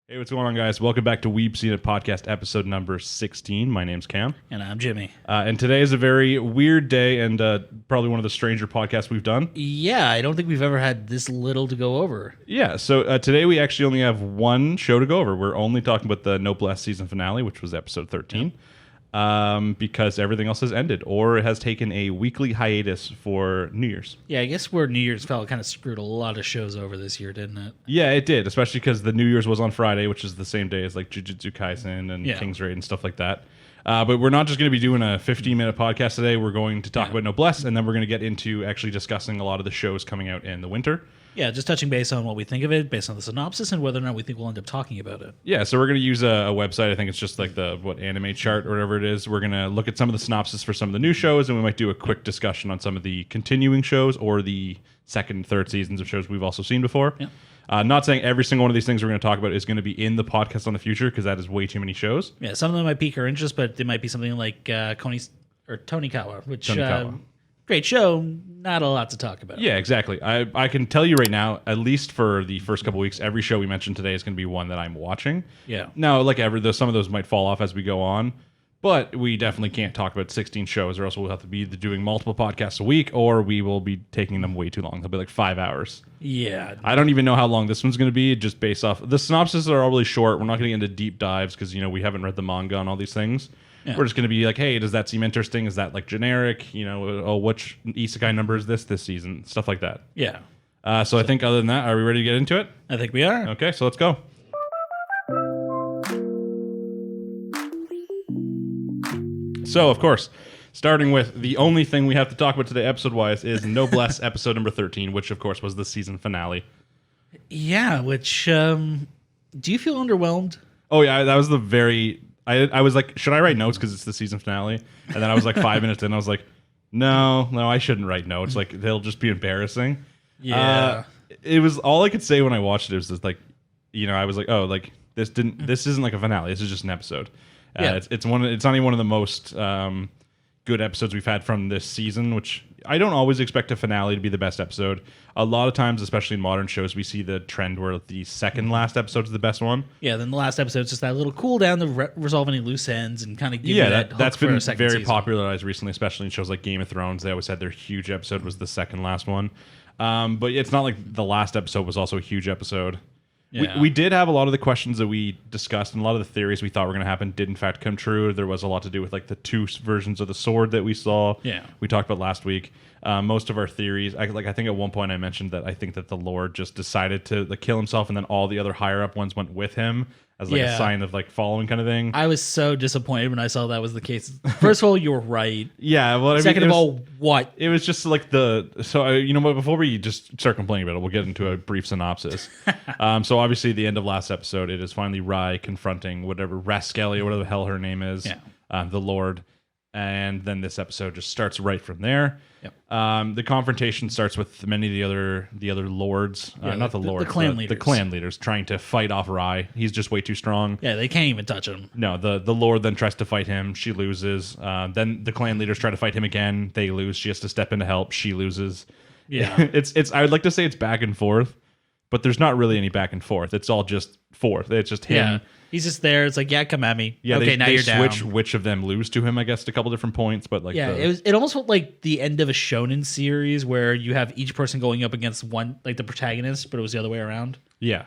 Hey, what's going on, guys? Welcome back to Weeb Seen It Podcast, episode number 16. My name's Cam. And I'm Jimmy. And today is a very weird day and probably one of the stranger podcasts we've done. Yeah, I don't think we've ever had this little to go over. Yeah, so today we actually only have one show to go over. We're only talking about the Noblesse season finale, which was episode 13, because everything else has ended or it has taken a weekly hiatus for New Year's. Yeah, I guess where New Year's fell kind of screwed a lot of shows over this year, didn't it? Yeah, it did, especially because the New Year's was on Friday, which is the same day as like Jujutsu Kaisen and King's Raid and stuff like that. But we're not just going to be doing a 15-minute podcast today. We're going to talk about Noblesse, and then we're going to get into actually discussing a lot of the shows coming out in the winter. Yeah, just touching base on what we think of it, based on the synopsis, and whether or not we think we'll end up talking about it. Yeah, so we're going to use a website. I think it's just like the anime chart or whatever it is. We're going to look at some of the synopsis for some of the new shows, and we might do a quick discussion on some of the continuing shows or the second and third seasons of shows we've also seen before. Yeah. Not saying every single one of these things we're going to talk about is going to be in the podcast on the future, because that is way too many shows. Yeah, some of them might pique our interest, but it might be something like Tonikawa, which great show, not a lot to talk about. Yeah, exactly. I can tell you right now, at least for the first couple weeks, every show we mentioned today is going to be one that I'm watching. Yeah. Now, like some of those might fall off as we go on, but we definitely can't talk about 16 shows, or else we'll have to be either doing multiple podcasts a week, or we will be taking them way too long. They'll be like 5 hours. Yeah. I don't even know how long this one's going to be, just based off... The synopses are all really short. We're not going to get into deep dives, because, we haven't read the manga on all these things. Yeah. We're just going to be like, hey, does that seem interesting? Is that like generic? Which isekai number is this season? Stuff like that. Yeah. So I think other than that, are we ready to get into it? I think we are. Okay, so let's go. So, of course, starting with the only thing we have to talk about today episode-wise is Noblesse episode number 13, which, of course, was the season finale. Yeah, which... do you feel underwhelmed? Oh, yeah, that was the very... I was like, should I write notes because it's the season finale? And then I was like 5 minutes in, I was like, no, I shouldn't write notes. Like, they'll just be embarrassing. Yeah. It was all I could say when I watched it was just like, I was like, oh, like this isn't like a finale. This is just an episode. Yeah. It's not even one of the most good episodes we've had from this season, which I don't always expect a finale to be the best episode. A lot of times, especially in modern shows, we see the trend where the second last episode is the best one. Yeah, then the last episode is just that little cool down to resolve any loose ends and kind of give you that that's been very season. popularized recently, especially in shows like Game of Thrones. They always had their huge episode was the second last one. But it's not like the last episode was also a huge episode. Yeah. We did have a lot of the questions that we discussed, and a lot of the theories we thought were going to happen did in fact come true. There was a lot to do with like the two versions of the sword that we saw. Yeah, we talked about last week. Most of our theories, I think at one point I mentioned that I think that the Lord just decided to like kill himself, and then all the other higher up ones went with him as like a sign of like following kind of thing. I was so disappointed when I saw that was the case. First of all, you were right. Yeah. Well, second of all, what? It was just like before we just start complaining about it, we'll get into a brief synopsis. So obviously the end of last episode, it is finally Rai confronting whatever Rascali or whatever the hell her name is, the Lord. And then this episode just starts right from there. Yep. The confrontation starts with many of the other lords, not the lords, the clan leaders trying to fight off Rai. He's just way too strong. Yeah, they can't even touch him. No, the Lord then tries to fight him. She loses. Then the clan leaders try to fight him again. They lose. She has to step in to help. She loses. Yeah, it's. I would like to say it's back and forth, but there's not really any back and forth. It's all just forth. It's just him. Yeah. He's just there. It's like, yeah, come at me. Yeah, okay, now you're down. Switch which of them lose to him, I guess, at a couple different points. But like, it almost felt like the end of a shonen series where you have each person going up against one, like the protagonist, but it was the other way around. Yeah,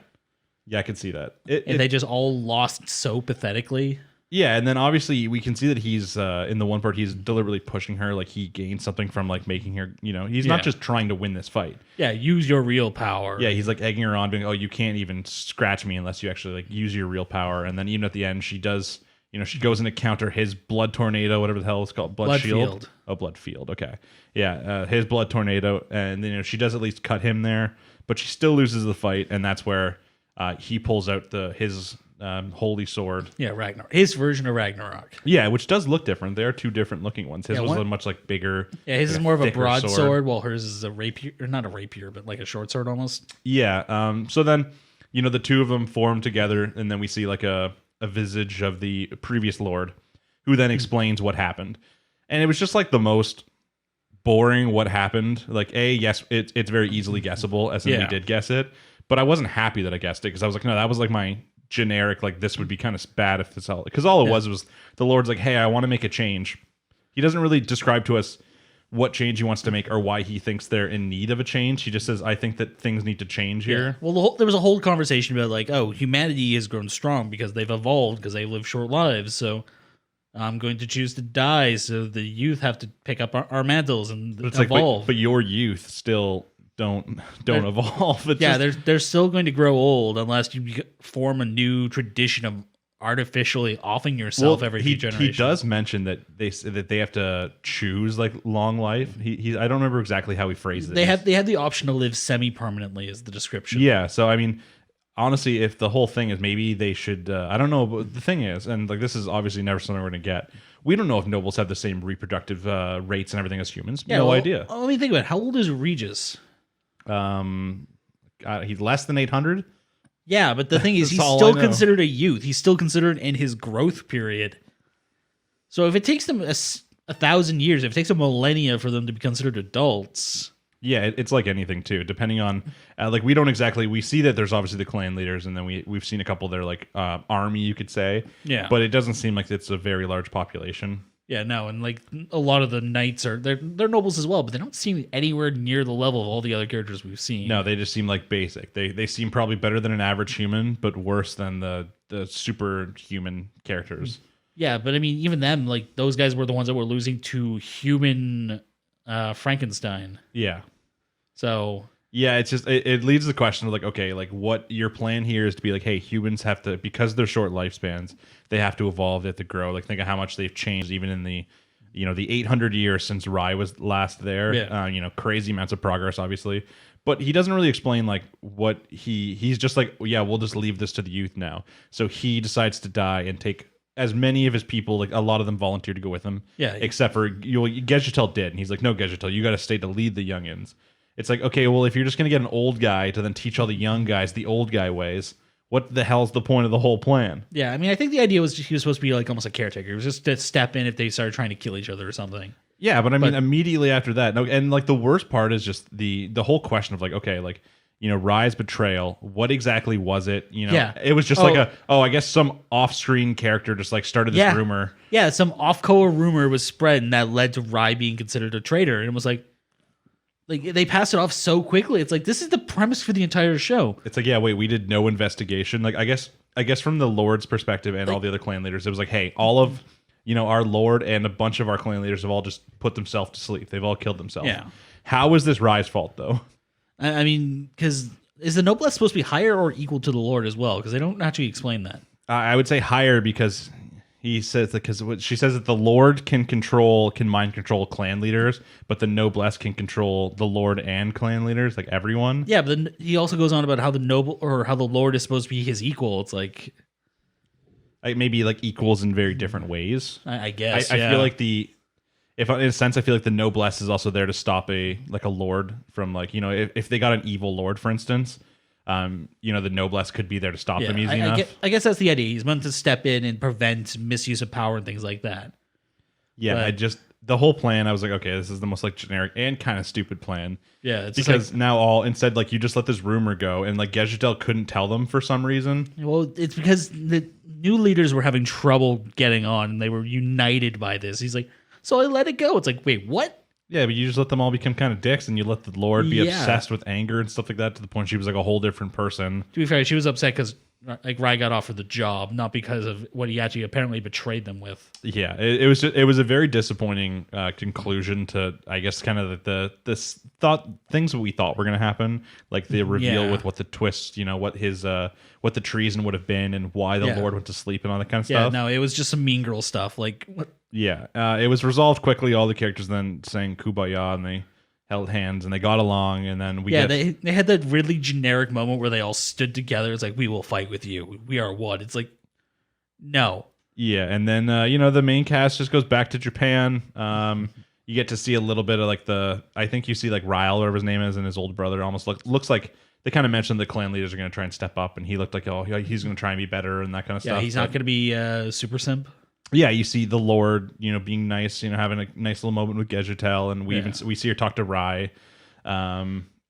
I can see that. They just all lost so pathetically. Yeah, and then obviously we can see that he's in the one part he's deliberately pushing her, like he gained something from like making her, he's not just trying to win this fight. Yeah, use your real power. Yeah, he's like egging her on, being, oh, you can't even scratch me unless you actually like use your real power. And then even at the end, she does, she goes in to counter his blood tornado, whatever the hell it's called, blood shield. Field. Oh, blood field. Okay, yeah, his blood tornado, and then she does at least cut him there, but she still loses the fight, and that's where he pulls out his holy sword. Yeah, Ragnarok. His version of Ragnarok. Yeah, which does look different. There are two different looking ones. His was a much like bigger. Yeah, his is more of a broadsword, while hers is a rapier, or not a rapier, but like a short sword almost. Yeah. So then, the two of them form together, and then we see like a visage of the previous Lord, who then explains what happened. And it was just like the most boring what happened. Like, yes, it's very easily guessable, as in we did guess it. But I wasn't happy that I guessed it, because I was like, no, that was like my generic, like this would be kind of bad if this all, because all it was the Lord's like, hey, I want to make a change. He doesn't really describe to us what change he wants to make or why he thinks they're in need of a change. He just says, I think that things need to change here. Well, there was a whole conversation about like, oh, humanity has grown strong because they've evolved, because they live short lives. So I'm going to choose to die so the youth have to pick up our mantles and evolve. But your youth still don't evolve. It's they're still going to grow old unless you form a new tradition of artificially offing yourself every few generations. He does mention that they have to choose like long life. He I don't remember exactly how he phrased it. They have the option to live semi-permanently is the description. Yeah, so I mean, honestly, if the whole thing is maybe they should I don't know, but the thing is, and like this is obviously never something we're going to get. We don't know if nobles have the same reproductive rates and everything as humans. No idea. Let me think about it. How old is Regis? He's less than 800. Yeah, but the thing is, he's still considered a youth. He's still considered in his growth period. So if it takes them 1,000 years, if it takes a millennia for them to be considered adults... Yeah, it's like anything, too. Depending on... like, we don't exactly... We see that there's obviously the clan leaders, and then we've seen a couple that are like army, you could say. Yeah. But it doesn't seem like it's a very large population. Yeah, no, and like a lot of the knights they're nobles as well, but they don't seem anywhere near the level of all the other characters we've seen. No, they just seem like basic. They seem probably better than an average human, but worse than the superhuman characters. Yeah, but I mean, even them, like those guys were the ones that were losing to human Frankenstein. Yeah. So yeah, it's just it leads to the question of like, okay, like what your plan here is to be like, hey, humans have to, because they're short lifespans, they have to evolve, they have to grow. Like think of how much they've changed even in the the 800 years since Rai was last there. Yeah. Crazy amounts of progress, obviously. But he doesn't really explain like what he's just like, yeah, we'll just leave this to the youth now. So he decides to die and take as many of his people, like a lot of them volunteer to go with him. Yeah. Except for Gejitel did, and he's like, no, Gejitel, you got to stay to lead the youngins. It's like, okay, well, if you're just going to get an old guy to then teach all the young guys the old guy ways, what the hell's the point of the whole plan? Yeah, I mean, I think the idea was he was supposed to be like almost a caretaker. It was just to step in if they started trying to kill each other or something. Yeah, but I mean, immediately after that, and like the worst part is just the whole question of like, okay, like, Rai's betrayal, what exactly was it? It was just like I guess some off-screen character just like started this rumor. Yeah, some off-Koa rumor was spread and that led to Rai being considered a traitor. And it was like they passed it off so quickly. It's like, this is the premise for the entire show. It's like, yeah, wait, we did no investigation. Like, I guess from the Lord's perspective and all the other clan leaders, it was like, hey, all of, our Lord and a bunch of our clan leaders have all just put themselves to sleep. They've all killed themselves. Yeah. How is this Rai's fault, though? I mean, because is the Noblesse supposed to be higher or equal to the Lord as well? Because they don't actually explain that. I would say higher because... He says that because she says that the Lord can mind control clan leaders, but the Noblesse can control the Lord and clan leaders, like everyone. Yeah, but then he also goes on about how the Lord is supposed to be his equal. It's like maybe like equals in very different ways. I guess. I feel like if in a sense, I feel like the Noblesse is also there to stop a Lord from like if they got an evil Lord, for instance. The Noblesse could be there to stop them easy enough. I guess that's the idea. He's meant to step in and prevent misuse of power and things like that. Yeah, but the whole plan, I was like, okay, this is the most like generic and kind of stupid plan. Yeah, it's because now instead like you just let this rumor go, and like Gejitel couldn't tell them for some reason. Well, it's because the new leaders were having trouble getting on, and they were united by this. He's like, so I let it go. It's like, wait, what? Yeah, but you just let them all become kind of dicks, and you let the Lord be obsessed with anger and stuff like that to the point she was like a whole different person. To be fair, she was upset because like Rai got offered the job, not because of what he actually apparently betrayed them with. Yeah, it was a very disappointing conclusion to, I guess, kind of things that we thought were going to happen, like the reveal with what the twist, what his what the treason would have been and why the Lord went to sleep and all that kind of stuff. Yeah, no, it was just some mean girl stuff. Like what? Yeah, it was resolved quickly. All the characters then sang Kumbaya and they held hands and they got along, and then they had that really generic moment where they all stood together. It's like, we will fight with you. We are one. It's like, no. Yeah, and then the main cast just goes back to Japan. You get to see a little bit of like I think you see like Ryle, whatever his name is, and his older brother almost looks like they kind of mentioned the clan leaders are going to try and step up, and he looked like he's going to try and be better and that kind of stuff. Yeah, he's not going to be super simp. Yeah, you see the Lord, being nice, having a nice little moment with Gejitel, and we see her talk to Rai.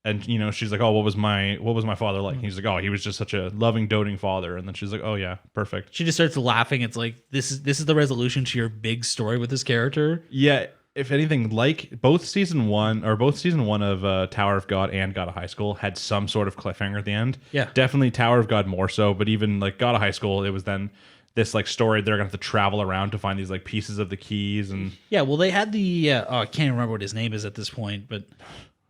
And she's like, "Oh, what was my father like?" And he's like, "Oh, he was just such a loving, doting father." And then she's like, "Oh yeah, perfect." She just starts laughing. It's like this is the resolution to your big story with this character. Yeah, if anything, like both season one of Tower of God and God of High School had some sort of cliffhanger at the end. Yeah, definitely Tower of God more so, but even like God of High School, it was then this like story they're gonna have to travel around to find these like pieces of the keys and yeah. Well, they had the I can't remember what his name is at this point, but.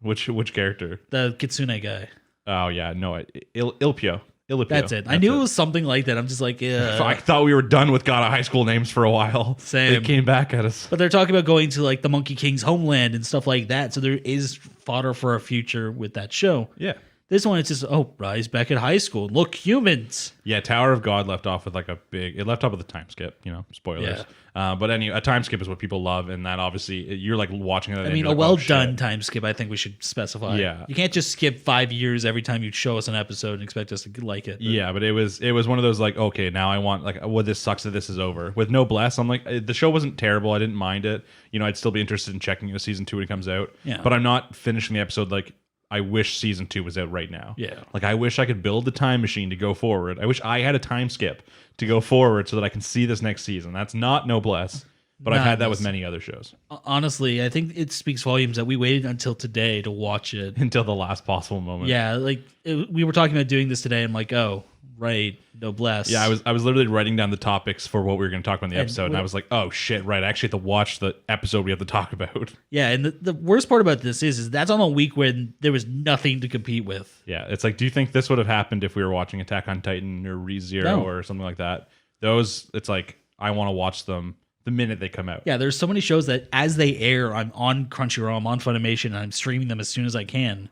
Which character? The Kitsune guy. Oh yeah, no, Ilpio. That's it. I knew it was something like that. I'm just like, I thought we were done with God of High School names for a while. Same. They came back at us. But they're talking about going to like the Monkey King's homeland and stuff like that. So there is fodder for a future with that show. Yeah. This one, it's just, Rise back at high school. Look, humans. Yeah, Tower of God left off with like it left off with a time skip, spoilers. Yeah. But anyway, a time skip is what people love, and that obviously, you're like watching that. I mean, a well-done time skip, I think we should specify. Yeah. You can't just skip 5 years every time you show us an episode and expect us to like it. Yeah, but it was one of those like, okay, now I want, like, well, this sucks that this is over. With Noblesse, I'm like, the show wasn't terrible. I didn't mind it. I'd still be interested in checking season 2 when it comes out. Yeah. But I'm not finishing the episode like, I wish season 2 was out right now. Yeah. Like, I wish I could build the time machine to go forward. I wish I had a time skip to go forward so that I can see this next season. That's not Noblesse, but I've had that with many other shows. Honestly, I think it speaks volumes that we waited until today to watch it. Until the last possible moment. Yeah, like, we were talking about doing this today. I'm like, oh, right, Noblesse. Yeah, I was literally writing down the topics for what we were going to talk about in the episode, and I was like, oh shit, right, I actually have to watch the episode we have to talk about. Yeah, and the worst part about this is that's on a week when there was nothing to compete with. Yeah, it's like, do you think this would have happened if we were watching Attack on Titan or ReZero or something like that? Those, it's like, I want to watch them the minute they come out. Yeah, there's so many shows that as they air, I'm on Crunchyroll, I'm on Funimation, and I'm streaming them as soon as I can.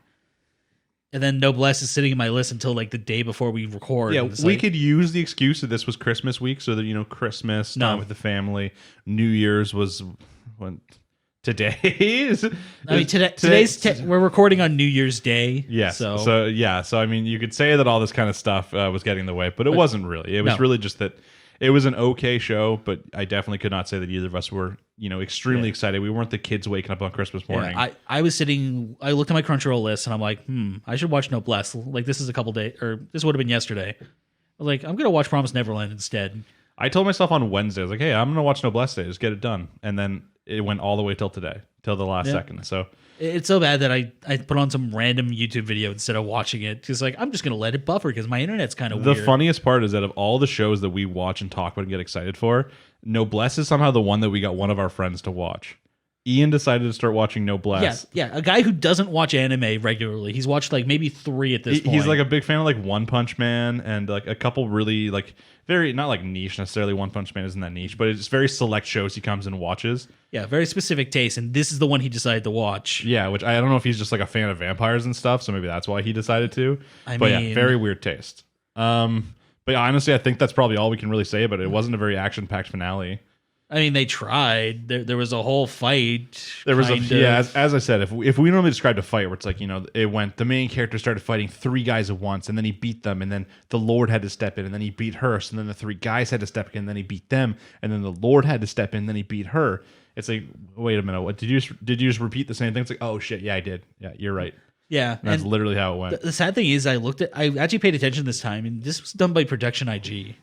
And then Noblesse is sitting in my list until like the day before we record. Yeah, we could use the excuse that this was Christmas week, so that Christmas time with the family. New Year's was today. I mean, today's we're recording on New Year's Day. Yes. So I mean, you could say that all this kind of stuff was getting in the way, but it wasn't really. It was really just that it was an okay show, but I definitely could not say that either of us were, extremely excited. We weren't the kids waking up on Christmas morning. Yeah, I was sitting, I looked at my Crunchyroll list and I'm like, I should watch Noblesse. Like, this is a couple days, or this would have been yesterday. I was like, I'm going to watch Promised Neverland instead. I told myself on Wednesday, I was like, hey, I'm going to watch Noblesse today. Just get it done. And then it went all the way till today, till the last second. So it's so bad that I put on some random YouTube video instead of watching it. Because like, I'm just going to let it buffer because my internet's kind of weird. The funniest part is that of all the shows that we watch and talk about and get excited for, Noblesse is somehow the one that we got one of our friends to watch. Ian decided to start watching Noblesse. Yeah, a guy who doesn't watch anime regularly. He's watched like maybe 3 at this point. He's like a big fan of like One Punch Man and like a couple really like very, not like niche necessarily. One Punch Man isn't that niche, but it's very select shows he comes and watches. Yeah, very specific taste, and this is the one he decided to watch. Yeah, which I don't know if he's just like a fan of vampires and stuff, so maybe that's why he decided to. But yeah, very weird taste. But honestly, I think that's probably all we can really say about it. It wasn't a very action-packed finale. I mean, they tried. There was a whole fight. There was as I said, if we normally described a fight where it's like, it went, the main character started fighting 3 guys at once, and then he beat them, and then the Lord had to step in, and then he beat her, so then the 3 guys had to step in, and then he beat them, and then the Lord had to step in, and then he beat her. It's like, wait a minute, what did you just repeat the same thing? It's like, oh shit, yeah, I did. Yeah, you're right. Yeah, and that's literally how it went. The sad thing is, I actually paid attention this time, and this was done by Production IG.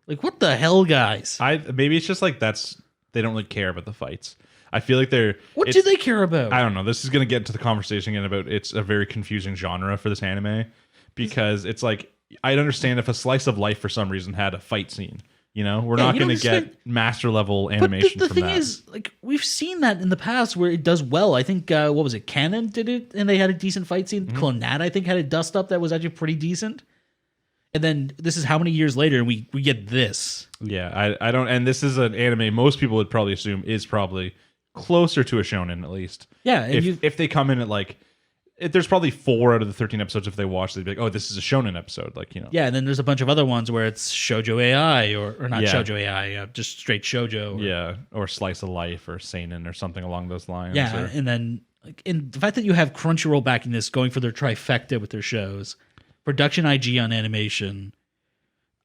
Like, what the hell, guys? Maybe it's just like they don't really care about the fights. I feel like What do they care about? I don't know. This is going to get into the conversation again about it's a very confusing genre for this anime because it's like, I'd understand if a slice of life for some reason had a fight scene. We're not going to get master level animation from that. The thing is, like, we've seen that in the past where it does well. I think, what was it? Canon did it and they had a decent fight scene. Mm-hmm. Clonat, I think, had a dust up that was actually pretty decent. And then this is how many years later and we get this. Yeah, I don't, and this is an anime most people would probably assume is probably closer to a shonen at least. Yeah. If they come in at like, there's probably 4 out of the 13 episodes if they watch, they'd be like, oh, this is a shonen episode. Like, Yeah, and then there's a bunch of other ones where it's shoujo AI or not shoujo AI, just straight shoujo. Or slice of life or seinen or something along those lines. Yeah, and then and the fact that you have Crunchyroll backing this, going for their trifecta with their shows. Production IG on animation.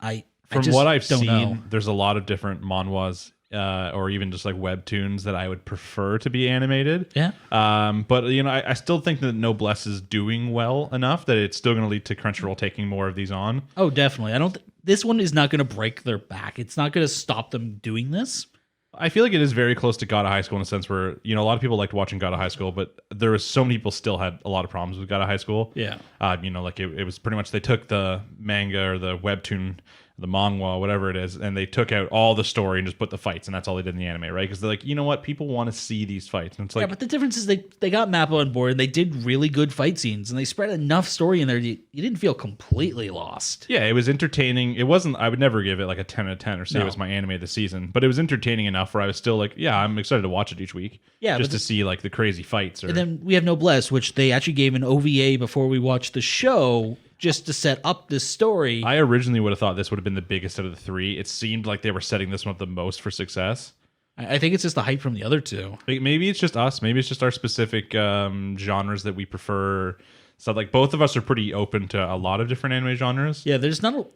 From what I've seen, there's a lot of different manhwas or even just like webtoons that I would prefer to be animated. Yeah. But I still think that Noblesse is doing well enough that it's still going to lead to Crunchyroll taking more of these on. Oh, definitely. I don't. This one is not going to break their back. It's not going to stop them doing this. I feel like it is very close to God of High School in a sense where, a lot of people liked watching God of High School, but there was so many people still had a lot of problems with God of High School. Yeah. Like it was pretty much they took the manga or the webtoon, the manga, whatever it is, and they took out all the story and just put the fights, and that's all they did in the anime, right? Because they're like, you know what? People want to see these fights. And it's like, yeah, but the difference is they got Mappa on board and they did really good fight scenes and they spread enough story in there you didn't feel completely lost. Yeah, it was entertaining. It wasn't, I would never give it like a 10 out of 10 or say it was my anime of the season, but it was entertaining enough where I was still like, yeah, I'm excited to watch it each week. Yeah, just to see like the crazy fights. And then we have Noblesse, which they actually gave an OVA before we watched the show just to set up this story. I originally would have thought this would have been the biggest out of the three. It seemed like they were setting this one up the most for success. I think it's just the hype from the other two. Maybe it's just us. Maybe it's just our specific genres that we prefer. So like both of us are pretty open to a lot of different anime genres. Yeah, there's not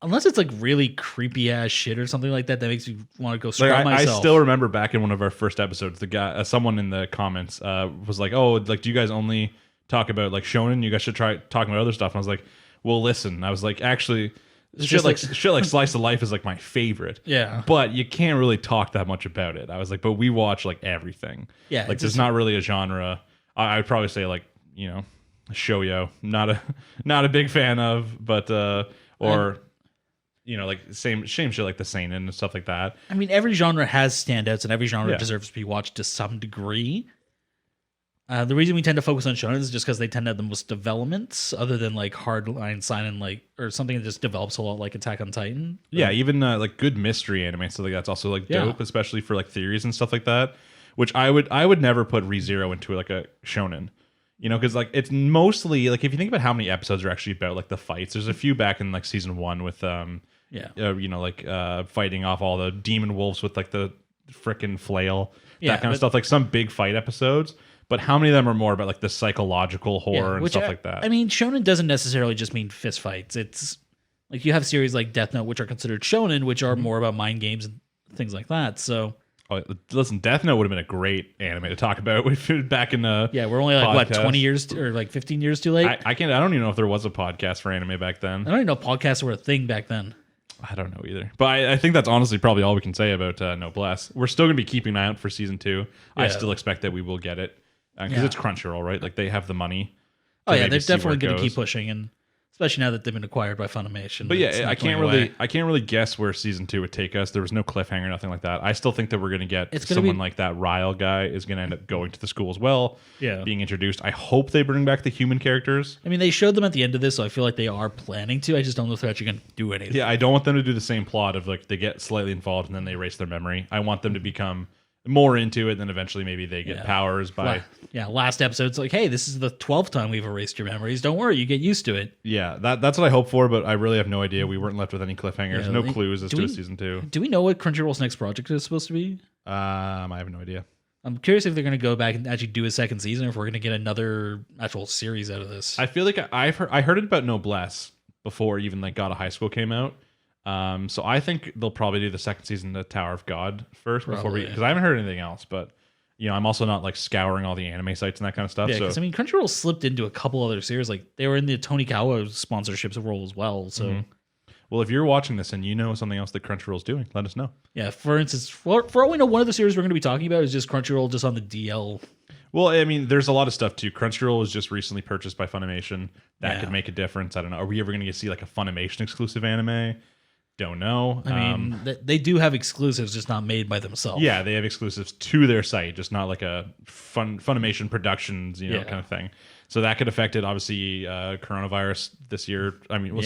unless it's like really creepy ass shit or something like that makes me want to go scrub myself. I still remember back in one of our first episodes, the guy, someone in the comments was like, "Oh, like do you guys only talk about like shonen? You guys should try talking about other stuff." And I was like, "Well, listen." I was like, "Actually, shit like Slice of Life is like my favorite." Yeah, but you can't really talk that much about it. I was like, "But we watch like everything." Yeah, like there's not really a genre. I would probably say like shoujo, not a big fan of, but or. Like same shit like the Seiin and stuff like that. I mean, every genre has standouts, and every genre deserves to be watched to some degree. The reason we tend to focus on shonen is just because they tend to have the most developments, other than like Hardline, Seinen, or something that just develops a lot, like Attack on Titan. Yeah, even like good mystery anime, so like that's also like dope, especially for like theories and stuff like that. Which I would never put ReZero into like a shonen. Because like it's mostly like if you think about how many episodes are actually about like the fights, there's a few back in like season 1 with fighting off all the demon wolves with like the frickin' flail, that kind of stuff, like some big fight episodes. But how many of them are more about like the psychological horror and stuff like that? I mean, shonen doesn't necessarily just mean fist fights. It's like you have series like Death Note, which are considered shonen, which are more about mind games and things like that. So. Oh, listen, Death Note would have been a great anime to talk about back in the we're only like podcast. 20 years or like 15 years too late. I don't even know if there was a podcast for anime back then. I don't even know podcasts were a thing back then. I don't know either, but I think that's honestly probably all we can say about Noblesse. We're still going to be keeping an eye out for season 2. Yeah. I still expect that we will get it because it's Crunchyroll, right? Like they have the money. Oh yeah, they're definitely going to keep pushing, and especially now that they've been acquired by Funimation. But yeah, I can't really guess where season 2 would take us. There was no cliffhanger, nothing like that. I still think that we're going to get someone like that Ryle guy is going to end up going to the school as well. Yeah, being introduced. I hope they bring back the human characters. I mean, they showed them at the end of this, so I feel like they are planning to. I just don't know if they're actually going to do anything. Yeah, I don't want them to do the same plot of like they get slightly involved and then they erase their memory. I want them to become more into it, and then eventually maybe they get powers by last episode's like, hey, this is the 12th time we've erased your memories, don't worry, you get used to it. That's what I hope for, but I really have no idea. We weren't left with any cliffhangers, no clues as to season 2. Do we know what Crunchyroll's next project is supposed to be? I have no idea. I'm curious if they're going to go back and actually do a second season, or if we're going to get another actual series out of this. I feel like I heard it about Noblesse before even like God of High School came out. So I think they'll probably do the second season of Tower of God first because I haven't heard anything else. But I'm also not like scouring all the anime sites and that kind of stuff. Yeah, because I mean, Crunchyroll slipped into a couple other series. Like they were in the Tonikawa sponsorships role as well. So, well, if you're watching this and you know something else that Crunchyroll's doing, let us know. Yeah, for instance, for all we know, one of the series we're going to be talking about is just Crunchyroll just on the DL. Well, I mean, there's a lot of stuff too. Crunchyroll was just recently purchased by Funimation. That could make a difference. I don't know. Are we ever going to see like a Funimation exclusive anime? Don't know. I mean, they do have exclusives, just not made by themselves. Yeah, they have exclusives to their site, just not like a Funimation Productions, kind of thing. So that could affect it. Obviously, coronavirus this year. I mean,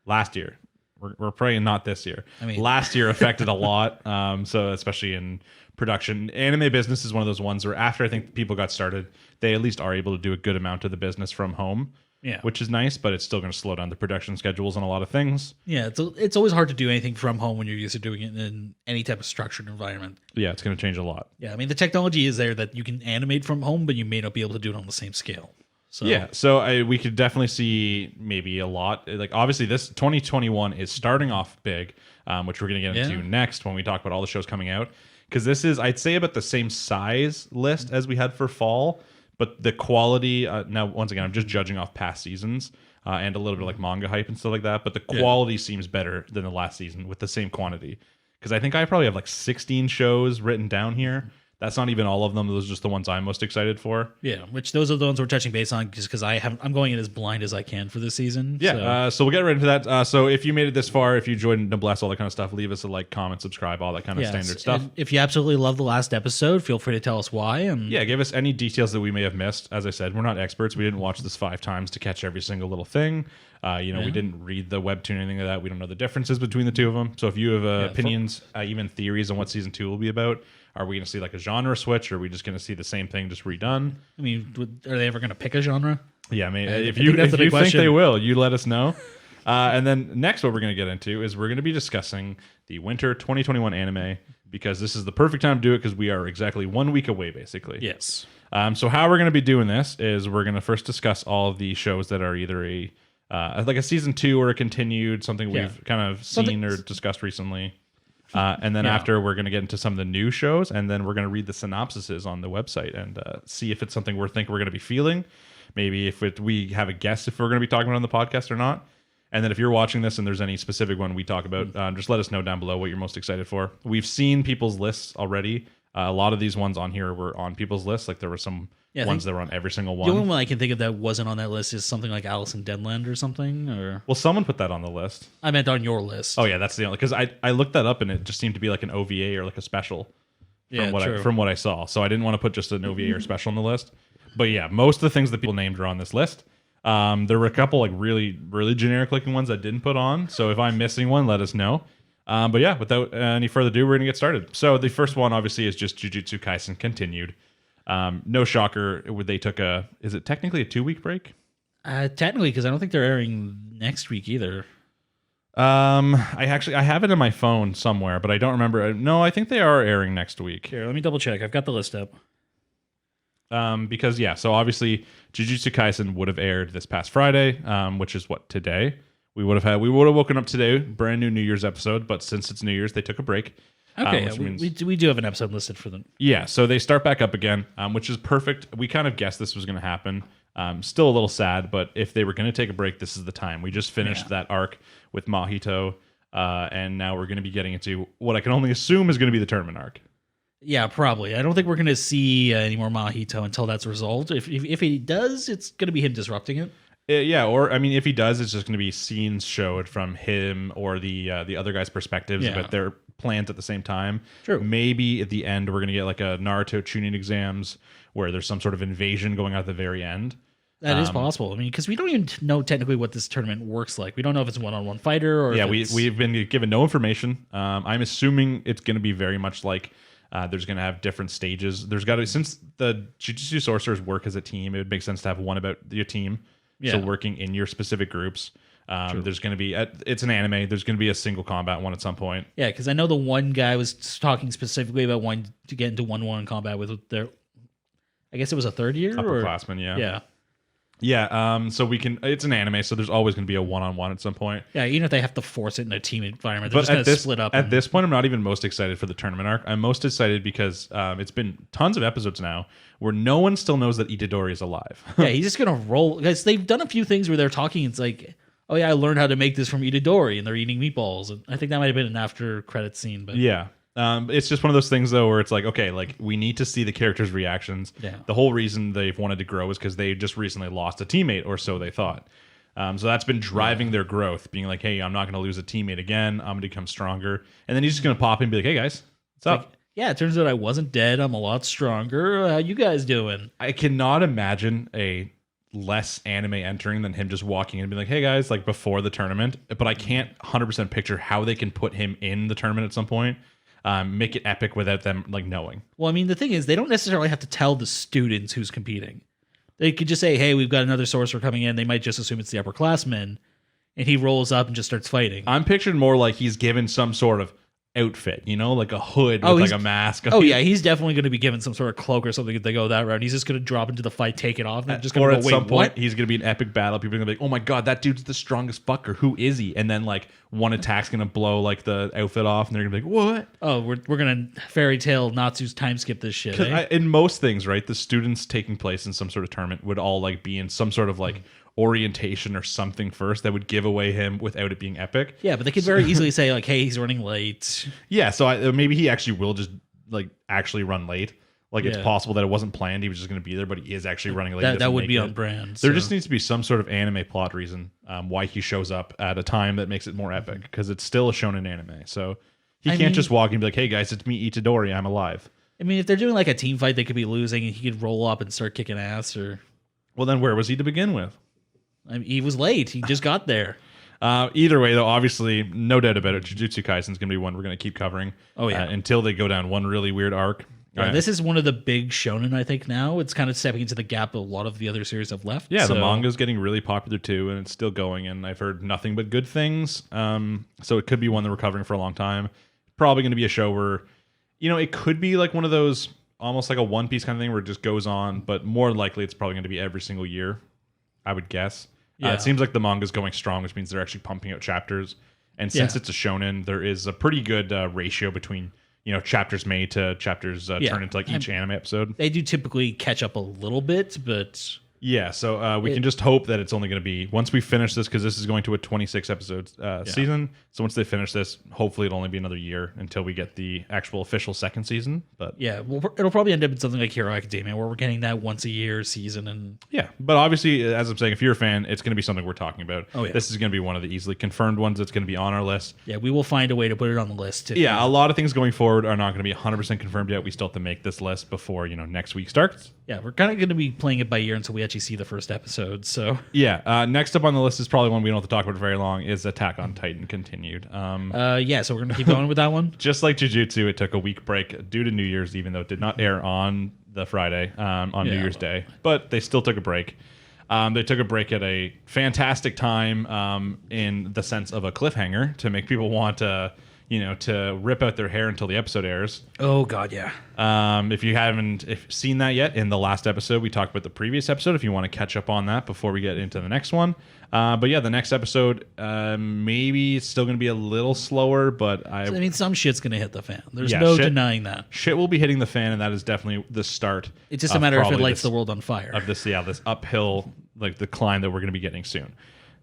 last year. We're praying not this year. I mean, last year affected a lot. So especially in production, anime business is one of those ones where after I think people got started, they at least are able to do a good amount of the business from home. Yeah, which is nice, but it's still going to slow down the production schedules on a lot of things. Yeah, it's always hard to do anything from home when you're used to doing it in any type of structured environment. Yeah, it's going to change a lot. Yeah, I mean, the technology is there that you can animate from home, but you may not be able to do it on the same scale. So we could definitely see maybe a lot. Like obviously, this 2021 is starting off big, which we're going to get into next when we talk about all the shows coming out. Because this is, I'd say, about the same size list as we had for fall, but the quality. Now, once again, I'm just judging off past seasons and a little bit like manga hype and stuff like that. But the quality seems better than the last season with the same quantity. Because I think I probably have like 16 shows written down here. That's not even all of them. Those are just the ones I'm most excited for. Yeah, which those are the ones we're touching base on just because I'm going in as blind as I can for this season. Yeah, so we'll get right into that. So if you made it this far, if you joined Noblesse, all that kind of stuff, leave us a like, comment, subscribe, all that kind of standard stuff. And if you absolutely love the last episode, feel free to tell us why. And give us any details that we may have missed. As I said, we're not experts. We didn't watch this 5 times to catch every single little thing. We didn't read the webtoon or anything like that. We don't know the differences between the two of them. So if you have opinions, even theories on what season 2 will be about, are we going to see like a genre switch, or are we just going to see the same thing just redone? I mean, are they ever going to pick a genre? Yeah, I mean, if you think they will, you let us know. And then next, what we're going to get into is we're going to be discussing the winter 2021 anime, because this is the perfect time to do it because we are exactly 1 week away, basically. Yes. So how we're going to be doing this is we're going to first discuss all of the shows that are either like a season 2 or a continued, something we've kind of seen or discussed recently. And then after, we're going to get into some of the new shows, and then we're going to read the synopsises on the website and see if it's something we're going to be feeling. Maybe if we have a guess if we're going to be talking about on the podcast or not. And then if you're watching this and there's any specific one we talk about, just let us know down below what you're most excited for. We've seen people's lists already. A lot of these ones on here were on people's lists. Like there were some ones that were on every single one. The only one I can think of that wasn't on that list is something like Alice in Deadland or something. Or well, someone put that on the list. I meant on your list. Oh yeah, that's the only, because I looked that up and it just seemed to be like an OVA or like a special from what I saw. So I didn't want to put just an OVA or special on the list. But yeah, most of the things that people named are on this list. There were a couple like really, really generic looking ones I didn't put on. So if I'm missing one, let us know. But yeah, without any further ado, we're going to get started. So the first one obviously is just Jujutsu Kaisen Continued. No shocker, they took is it technically a 2-week break? Technically, because I don't think they're airing next week either. I have it in my phone somewhere, but I don't remember. No, I think they are airing next week. Here, let me double check. I've got the list up. Because so obviously Jujutsu Kaisen would have aired this past Friday, which is what, today. We would have woken up today, brand new New Year's episode, but since it's New Year's, they took a break. Okay, we do have an episode listed for them. Yeah, so they start back up again, which is perfect. We kind of guessed this was going to happen. Still a little sad, but if they were going to take a break, this is the time. We just finished that arc with Mahito, and now we're going to be getting into what I can only assume is going to be the tournament arc. Yeah, probably. I don't think we're going to see any more Mahito until that's resolved. If he does, it's going to be him disrupting it. Or I mean, if he does, it's just going to be scenes showed from him or the other guy's perspectives, but their plans at the same time. True. Maybe at the end we're going to get like a Naruto Chunin exams where there's some sort of invasion going on at the very end. That is possible. I mean, because we don't even know technically what this tournament works like. We don't know if it's a one-on-one fighter or we've been given no information. I'm assuming it's going to be very much like there's going to have different stages. There's got to, since the Jujutsu Sorcerers work as a team, it would make sense to have one about your team. So working in your specific groups. There's going to be, it's an anime, there's going to be a single combat one at some point. Yeah, because I know the one guy was talking specifically about wanting to get into 1-1 combat with their, I guess it was a third year? Upperclassmen, yeah. Yeah. Yeah, so it's an anime, so there's always going to be a one-on-one at some point. Yeah, even if they have to force it in a team environment, they're just going to split up. At this point, I'm not even most excited for the tournament arc. I'm most excited because it's been tons of episodes now where no one still knows that Itadori is alive. Yeah, he's just going to roll. Guys, they've done a few things where they're talking, it's like, oh yeah, I learned how to make this from Itadori, and they're eating meatballs. And I think that might have been an after-credits scene. But yeah. It's just one of those things, though, where it's like, okay, like we need to see the characters' reactions. Yeah. The whole reason they've wanted to grow is because they just recently lost a teammate, or so they thought. So that's been driving their growth, being like, hey, I'm not going to lose a teammate again. I'm going to become stronger. And then he's just going to pop in and be like, hey, guys, what's up? Like, yeah, it turns out I wasn't dead. I'm a lot stronger. How you guys doing? I cannot imagine a less anime entering than him just walking in and being like, hey, guys, like before the tournament. But I can't 100% picture how they can put him in the tournament at some point. Make it epic without them like knowing. Well, I mean, the thing is, they don't necessarily have to tell the students who's competing. They could just say, hey, we've got another sorcerer coming in. They might just assume it's the upperclassmen, and he rolls up and just starts fighting. I'm picturing more like he's given some sort of outfit, you know, like a hood with like a mask. Oh yeah, he's definitely going to be given some sort of cloak or something if they go that route. He's just going to drop into the fight, take it off, and just going to at some point he's going to be an epic battle. People are going to be like, "Oh my god, that dude's the strongest fucker. Who is he?" And then like one attack's going to blow like the outfit off, and they're going to be like, "What?" Oh, we're going to fairy tale Natsu's time skip this shit. In most things, right, the students taking place in some sort of tournament would all like be in some sort of like orientation or something first that would give away him without it being epic. Yeah, but they could very easily say like, "Hey, he's running late." Yeah, so maybe he actually will just like actually run late. Like it's possible that it wasn't planned; he was just going to be there, but he is actually running late. That would be on brand. There just needs to be some sort of anime plot reason why he shows up at a time that makes it more epic, because it's still a shonen anime. So he can't just walk and be like, "Hey guys, it's me, Itadori. I'm alive." I mean, if they're doing like a team fight, they could be losing, and he could roll up and start kicking ass. Or well, then where was he to begin with? I mean, he was late. He just got there. Either way, though, obviously, no doubt about it, Jujutsu Kaisen is going to be one we're going to keep covering. Oh yeah, until they go down one really weird arc. Yeah, this is one of the big shonen, I think, now. It's kind of stepping into the gap a lot of the other series have left. Yeah, the manga's getting really popular too, and it's still going, and I've heard nothing but good things. So it could be one that we're covering for a long time. Probably going to be a show where, you know, it could be like one of those, almost like a One Piece kind of thing where it just goes on, but more likely it's probably going to be every single year, I would guess. Yeah. It seems like the manga's going strong, which means they're actually pumping out chapters. And since it's a shonen, there is a pretty good ratio between, you know, chapters made to chapters turn into like each anime episode. They do typically catch up a little bit, but yeah. So we can just hope that it's only going to be, once we finish this, because this is going to a 26 episode season. So once they finish this, hopefully it'll only be another year until we get the actual official second season. But yeah, well, it'll probably end up in something like Hero Academia, where we're getting that once a year season. And yeah, but obviously, as I'm saying, if you're a fan, it's going to be something we're talking about. Oh yeah, this is going to be one of the easily confirmed ones that's going to be on our list. Yeah, we will find a way to put it on the list too. Yeah, a lot of things going forward are not going to be 100% confirmed yet. We still have to make this list before, you know, next week starts. Yeah, we're kind of going to be playing it by ear until we actually see the first episode. So yeah, next up on the list is probably one we don't have to talk about very long, is Attack on Titan Continued. Yeah, so we're going to keep going with that one. Just like Jujutsu, it took a week break due to New Year's, even though it did not air on the Friday, on New Year's Day. But they still took a break. They took a break at a fantastic time in the sense of a cliffhanger to make people want to, you know, to rip out their hair until the episode airs. Oh, God, yeah. If you haven't seen that yet, in the last episode, we talked about the previous episode, if you want to catch up on that before we get into the next one. But yeah, the next episode, maybe it's still going to be a little slower, but I mean, some shit's going to hit the fan. There's no denying that. Shit will be hitting the fan, and that is definitely the start. It's just a matter if it lights the world on fire. Of this, this uphill, like the climb that we're going to be getting soon.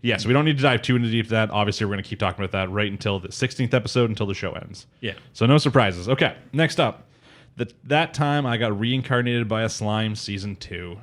Yeah, so we don't need to dive too into deep to that. Obviously, we're going to keep talking about that right until the 16th episode, until the show ends. Yeah. So no surprises. Okay, next up. That time, I got Reincarnated by a Slime Season 2.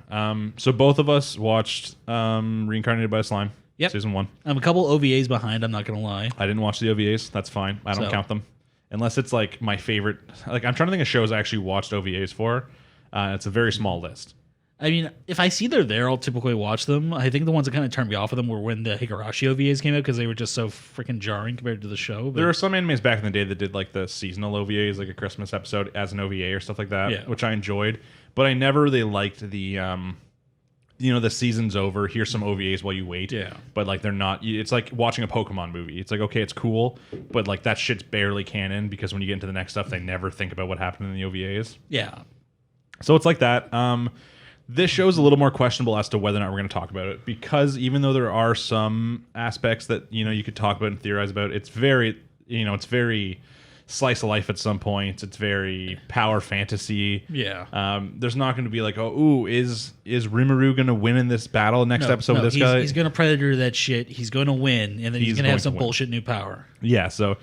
So both of us watched Reincarnated by a Slime, Season 1. I'm a couple OVAs behind, I'm not going to lie. I didn't watch the OVAs. That's fine. I don't count them. Unless it's like my favorite. Like, I'm trying to think of shows I actually watched OVAs for. It's a very small list. I mean, if I see they're there, I'll typically watch them. I think the ones that kind of turned me off of them were when the Higurashi OVAs came out, because they were just so freaking jarring compared to the show. But there are some animes back in the day that did like the seasonal OVAs, like a Christmas episode as an OVA or stuff like that, which I enjoyed. But I never really liked the, you know, the season's over, here's some OVAs while you wait. Yeah. But like they're not, it's like watching a Pokemon movie. It's like, okay, it's cool, but like that shit's barely canon, because when you get into the next stuff, they never think about what happened in the OVAs. Yeah. So it's like that. This show's a little more questionable as to whether or not we're going to talk about it, because even though there are some aspects that, you know, you could talk about and theorize about, it's very, you know, it's very slice of life at some points. It's very power fantasy. Yeah. There's not going to be like, is Rimuru going to win in this battle next episode with this guy? He's going to predator that shit. He's going to win, and then he's going to have some bullshit new power. Yeah. So,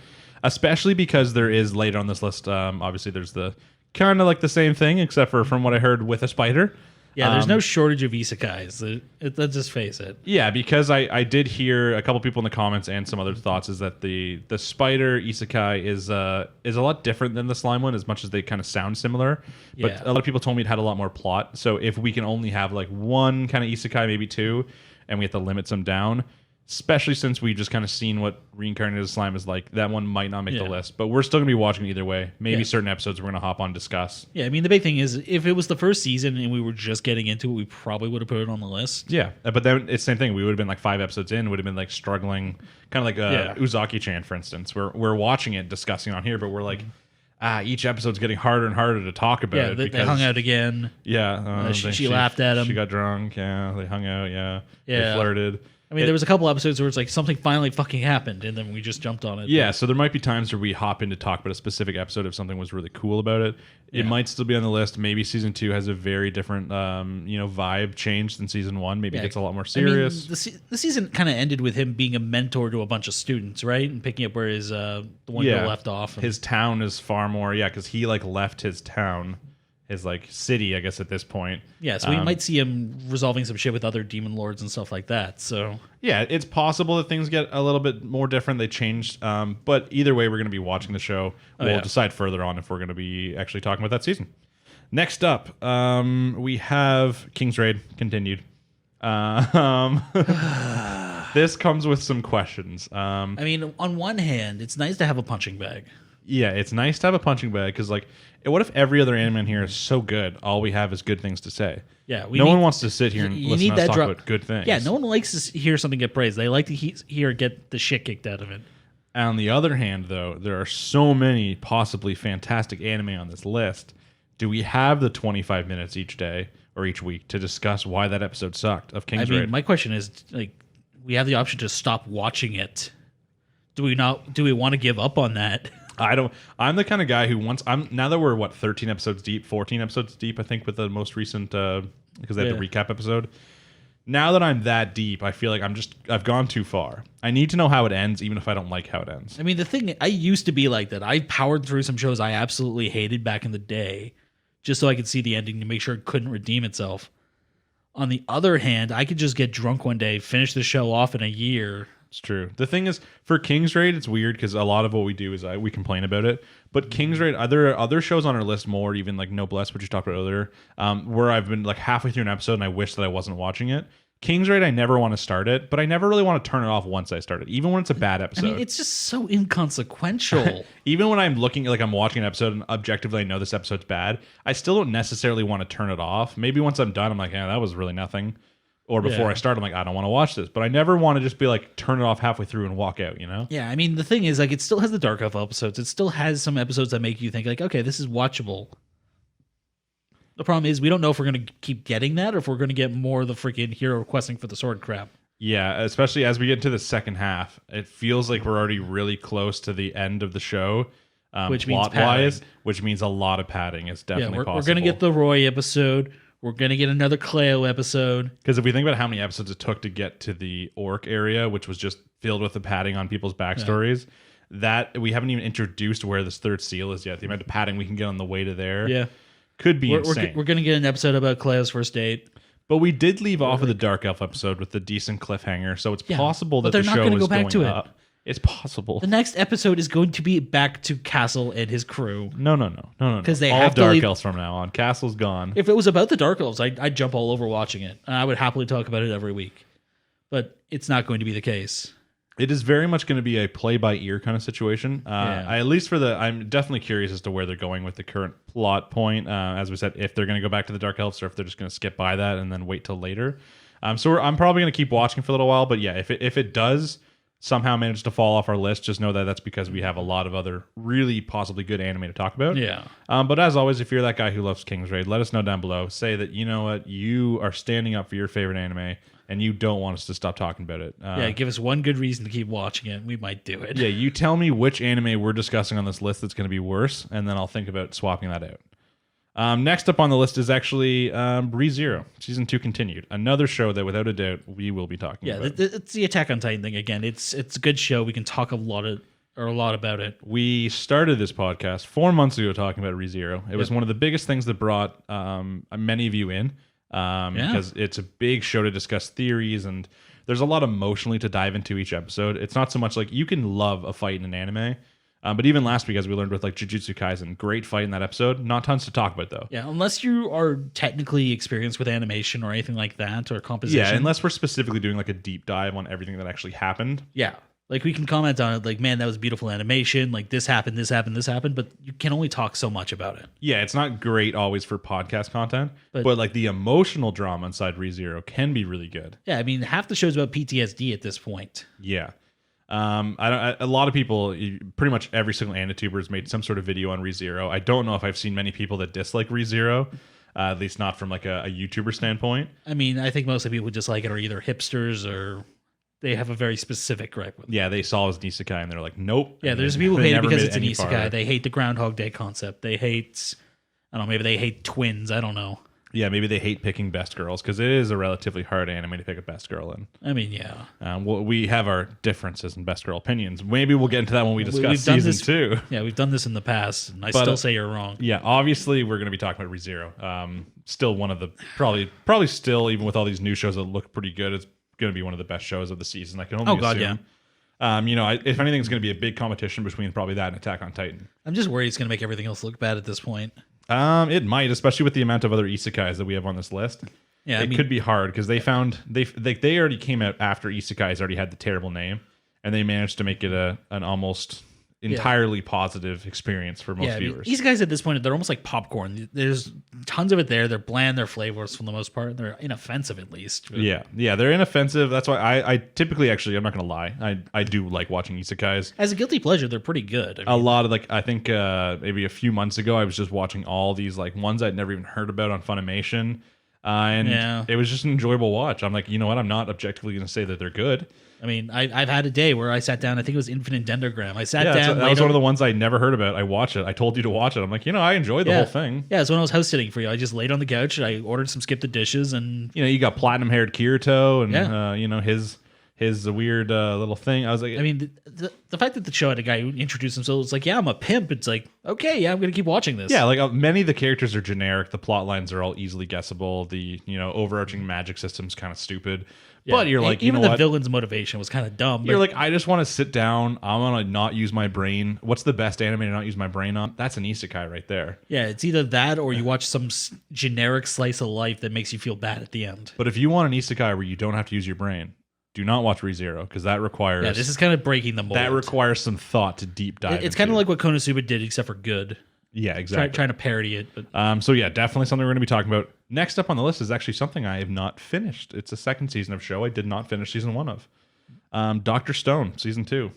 especially because there is later on this list, obviously there's the kind of like the same thing, except for from what I heard with a spider. Yeah, there's no shortage of isekais. Let's just face it. Yeah, because I did hear a couple people in the comments and some other thoughts is that the spider isekai is a lot different than the slime one, as much as they kind of sound similar. But a lot of people told me it had a lot more plot. So if we can only have like one kind of isekai, maybe two, and we have to limit some down, especially since we just kind of seen what Reincarnated Slime is like. That one might not make the list, but we're still going to be watching either way. Maybe certain episodes we're going to hop on and discuss. Yeah, I mean, the big thing is if it was the first season and we were just getting into it, we probably would have put it on the list. Yeah, but then it's the same thing. We would have been like 5 episodes in, would have been like struggling, kind of like Uzaki-chan, for instance. We're watching it, discussing on here, but we're like, each episode's getting harder and harder to talk about. Yeah, they hung out again. Yeah. She laughed at him. She got drunk. Yeah, they hung out. Yeah. They flirted. I mean, there was a couple episodes where it's like something finally fucking happened, and then we just jumped on it. Yeah, so there might be times where we hop in to talk about a specific episode if something was really cool about it. It might still be on the list. Maybe season 2 has a very different, vibe change than season 1. Maybe it gets a lot more serious. I mean, the season kind of ended with him being a mentor to a bunch of students, right? And picking up where his the one girl left off. His town is far more, because he like left his town. His like city, I guess, at this point. Yeah, so we might see him resolving some shit with other demon lords and stuff like that. So yeah, it's possible that things get a little bit more different. They changed, but either way, we're going to be watching the show. We'll decide further on if we're going to be actually talking about that season. Next up, we have King's Raid continued. This comes with some questions. I mean, on one hand, it's nice to have a punching bag. Yeah, it's nice to have a punching bag because, like, what if every other anime in here is so good, all we have is good things to say? Yeah, no one wants to sit here and listen to us talk about good things. Yeah, no one likes to hear something get praised. They like to get the shit kicked out of it. On the other hand, though, there are so many possibly fantastic anime on this list. Do we have the 25 minutes each day or each week to discuss why that episode sucked of King's Raid? My question is, like, we have the option to stop watching it. Do we want to give up on that? I'm the kind of guy who now that we're 13 episodes deep, 14 episodes deep, I think, with the most recent, because they had the recap episode. Now that I'm that deep, I feel like I've gone too far. I need to know how it ends, even if I don't like how it ends. I mean, the thing, I used to be like that. I powered through some shows I absolutely hated back in the day, just so I could see the ending to make sure it couldn't redeem itself. On the other hand, I could just get drunk one day, finish the show off in a year. It's true. The thing is, for King's Raid, it's weird because a lot of what we do is we complain about it. But King's Raid, there are other shows on our list more, even like Noblesse, which you talked about earlier, where I've been like halfway through an episode and I wish that I wasn't watching it. King's Raid, I never want to start it, but I never really want to turn it off once I start it, even when it's a bad episode. I mean, it's just so inconsequential. Even when I'm looking, like I'm watching an episode and objectively I know this episode's bad, I still don't necessarily want to turn it off. Maybe once I'm done, I'm like, that was really nothing. Or before I start, I'm like, I don't want to watch this. But I never want to just be like, turn it off halfway through and walk out, you know? Yeah, I mean, the thing is, like, it still has the Dark Elf episodes. It still has some episodes that make you think, like, okay, this is watchable. The problem is, we don't know if we're going to keep getting that or if we're going to get more of the freaking hero questing for the sword crap. Yeah, especially as we get into the second half. It feels like we're already really close to the end of the show. Which means plot-wise, which means a lot of padding is definitely possible. We're going to get the Roy episode. We're going to get another Cleo episode. Because if we think about how many episodes it took to get to the orc area, which was just filled with the padding on people's backstories, that we haven't even introduced where this third seal is yet. The amount of padding we can get on the way to there could be insane. We're going to get an episode about Cleo's first date. But we did leave off of the Dark Elf episode with the decent cliffhanger, so it's possible that the show is going up. It's possible. The next episode is going to be back to Castle and his crew. No. Because they have Dark Elves from now on. Castle's gone. If it was about the Dark Elves, I'd jump all over watching it. I would happily talk about it every week. But it's not going to be the case. It is very much going to be a play-by-ear kind of situation. I'm definitely curious as to where they're going with the current plot point. As we said, if they're going to go back to the Dark Elves or if they're just going to skip by that and then wait till later. So I'm probably going to keep watching for a little while. But yeah, if it does somehow manage to fall off our list, just know that that's because we have a lot of other really possibly good anime to talk about. Yeah. But as always, if you're that guy who loves King's Raid, let us know down below. Say that, you know what, you are standing up for your favorite anime and you don't want us to stop talking about it. Give us one good reason to keep watching it. We might do it. Yeah, you tell me which anime we're discussing on this list that's going to be worse, and then I'll think about swapping that out. Next up on the list is actually ReZero, Season 2 Continued. Another show that, without a doubt, we will be talking about. Yeah, it's the Attack on Titan thing again. It's a good show. We can talk a lot about it. We started this podcast 4 months ago talking about ReZero. It was one of the biggest things that brought many of you in because it's a big show to discuss theories, and there's a lot emotionally to dive into each episode. It's not so much like you can love a fight in an anime, But even last week, as we learned with like Jujutsu Kaisen, great fight in that episode. Not tons to talk about though. Yeah, unless you are technically experienced with animation or anything like that, or composition. Yeah, unless we're specifically doing like a deep dive on everything that actually happened. Yeah, like we can comment on it, like, man, that was beautiful animation. Like this happened, this happened, this happened, but you can only talk so much about it. Yeah, it's not great always for podcast content, but like the emotional drama inside ReZero can be really good. Yeah, I mean, half the show's about PTSD at this point. Yeah. A lot of people, pretty much every single AniTuber has made some sort of video on ReZero. I don't know if I've seen many people that dislike ReZero, at least not from like a YouTuber standpoint. I mean, I think most of the people who dislike it are either hipsters or they have a very specific gripe with it. Yeah, they saw it as an isekai and they're like, nope. Yeah, there's people who hate it because it's an isekai. Farther. They hate the Groundhog Day concept. They hate, I don't know, maybe they hate twins. I don't know. Yeah, maybe they hate picking best girls because it is a relatively hard anime to pick a best girl in. I mean, yeah. We have our differences in best girl opinions. Maybe we'll get into that when we discuss season 2. Yeah, we've done this in the past, and I still say you're wrong. Yeah, obviously we're going to be talking about ReZero. Still one of the probably still, even with all these new shows that look pretty good, it's going to be one of the best shows of the season. I can only assume. Yeah. If anything, it's going to be a big competition between probably that and Attack on Titan. I'm just worried it's going to make everything else look bad at this point. It might, especially with the amount of other isekais that we have on this list. Yeah, it could be hard because they already came out after isekais already had the terrible name, and they managed to make it an almost entirely positive experience for most viewers. Isekais at this point, they're almost like popcorn. There's tons of it there. They're bland, they're flavorless for the most part. They're inoffensive at least. Yeah, they're inoffensive. That's why I typically, actually, I'm not going to lie, I do like watching isekais. As a guilty pleasure, they're pretty good. A lot of I think maybe a few months ago, I was just watching all these like ones I'd never even heard about on Funimation. And it was just an enjoyable watch. I'm like, you know what? I'm not objectively going to say that they're good. I mean, I've had a day where I sat down. I think it was Infinite Dendrogram. I sat down. That was one of the ones I never heard about. I watched it. I told you to watch it. I'm like, I enjoyed the whole thing. Yeah, it's when I was house sitting for you. I just laid on the couch. I ordered some Skip the Dishes, and you got platinum haired Kirito, and his weird little thing. I was like, I mean, the fact that the show had a guy who introduced himself, it's like, yeah, I'm a pimp. It's like, okay, yeah, I'm gonna keep watching this. Yeah, like many of the characters are generic. The plot lines are all easily guessable. The overarching magic system's kind of stupid. Yeah. But you're like, even the villain's motivation was kind of dumb. You're like, I just want to sit down. I want to not use my brain. What's the best anime to not use my brain on? That's an isekai right there. Yeah, it's either that or you watch some generic slice of life that makes you feel bad at the end. But if you want an isekai where you don't have to use your brain, do not watch ReZero because that requires. Yeah, this is kind of breaking the mold. That requires some thought to deep dive. It's kind of like what Konosuba did, except for good. Yeah, exactly. Trying to parody it. But so yeah, definitely something we're going to be talking about. Next up on the list is actually something I have not finished. It's a second season of show I did not finish season 1 of. Dr. Stone, season 2.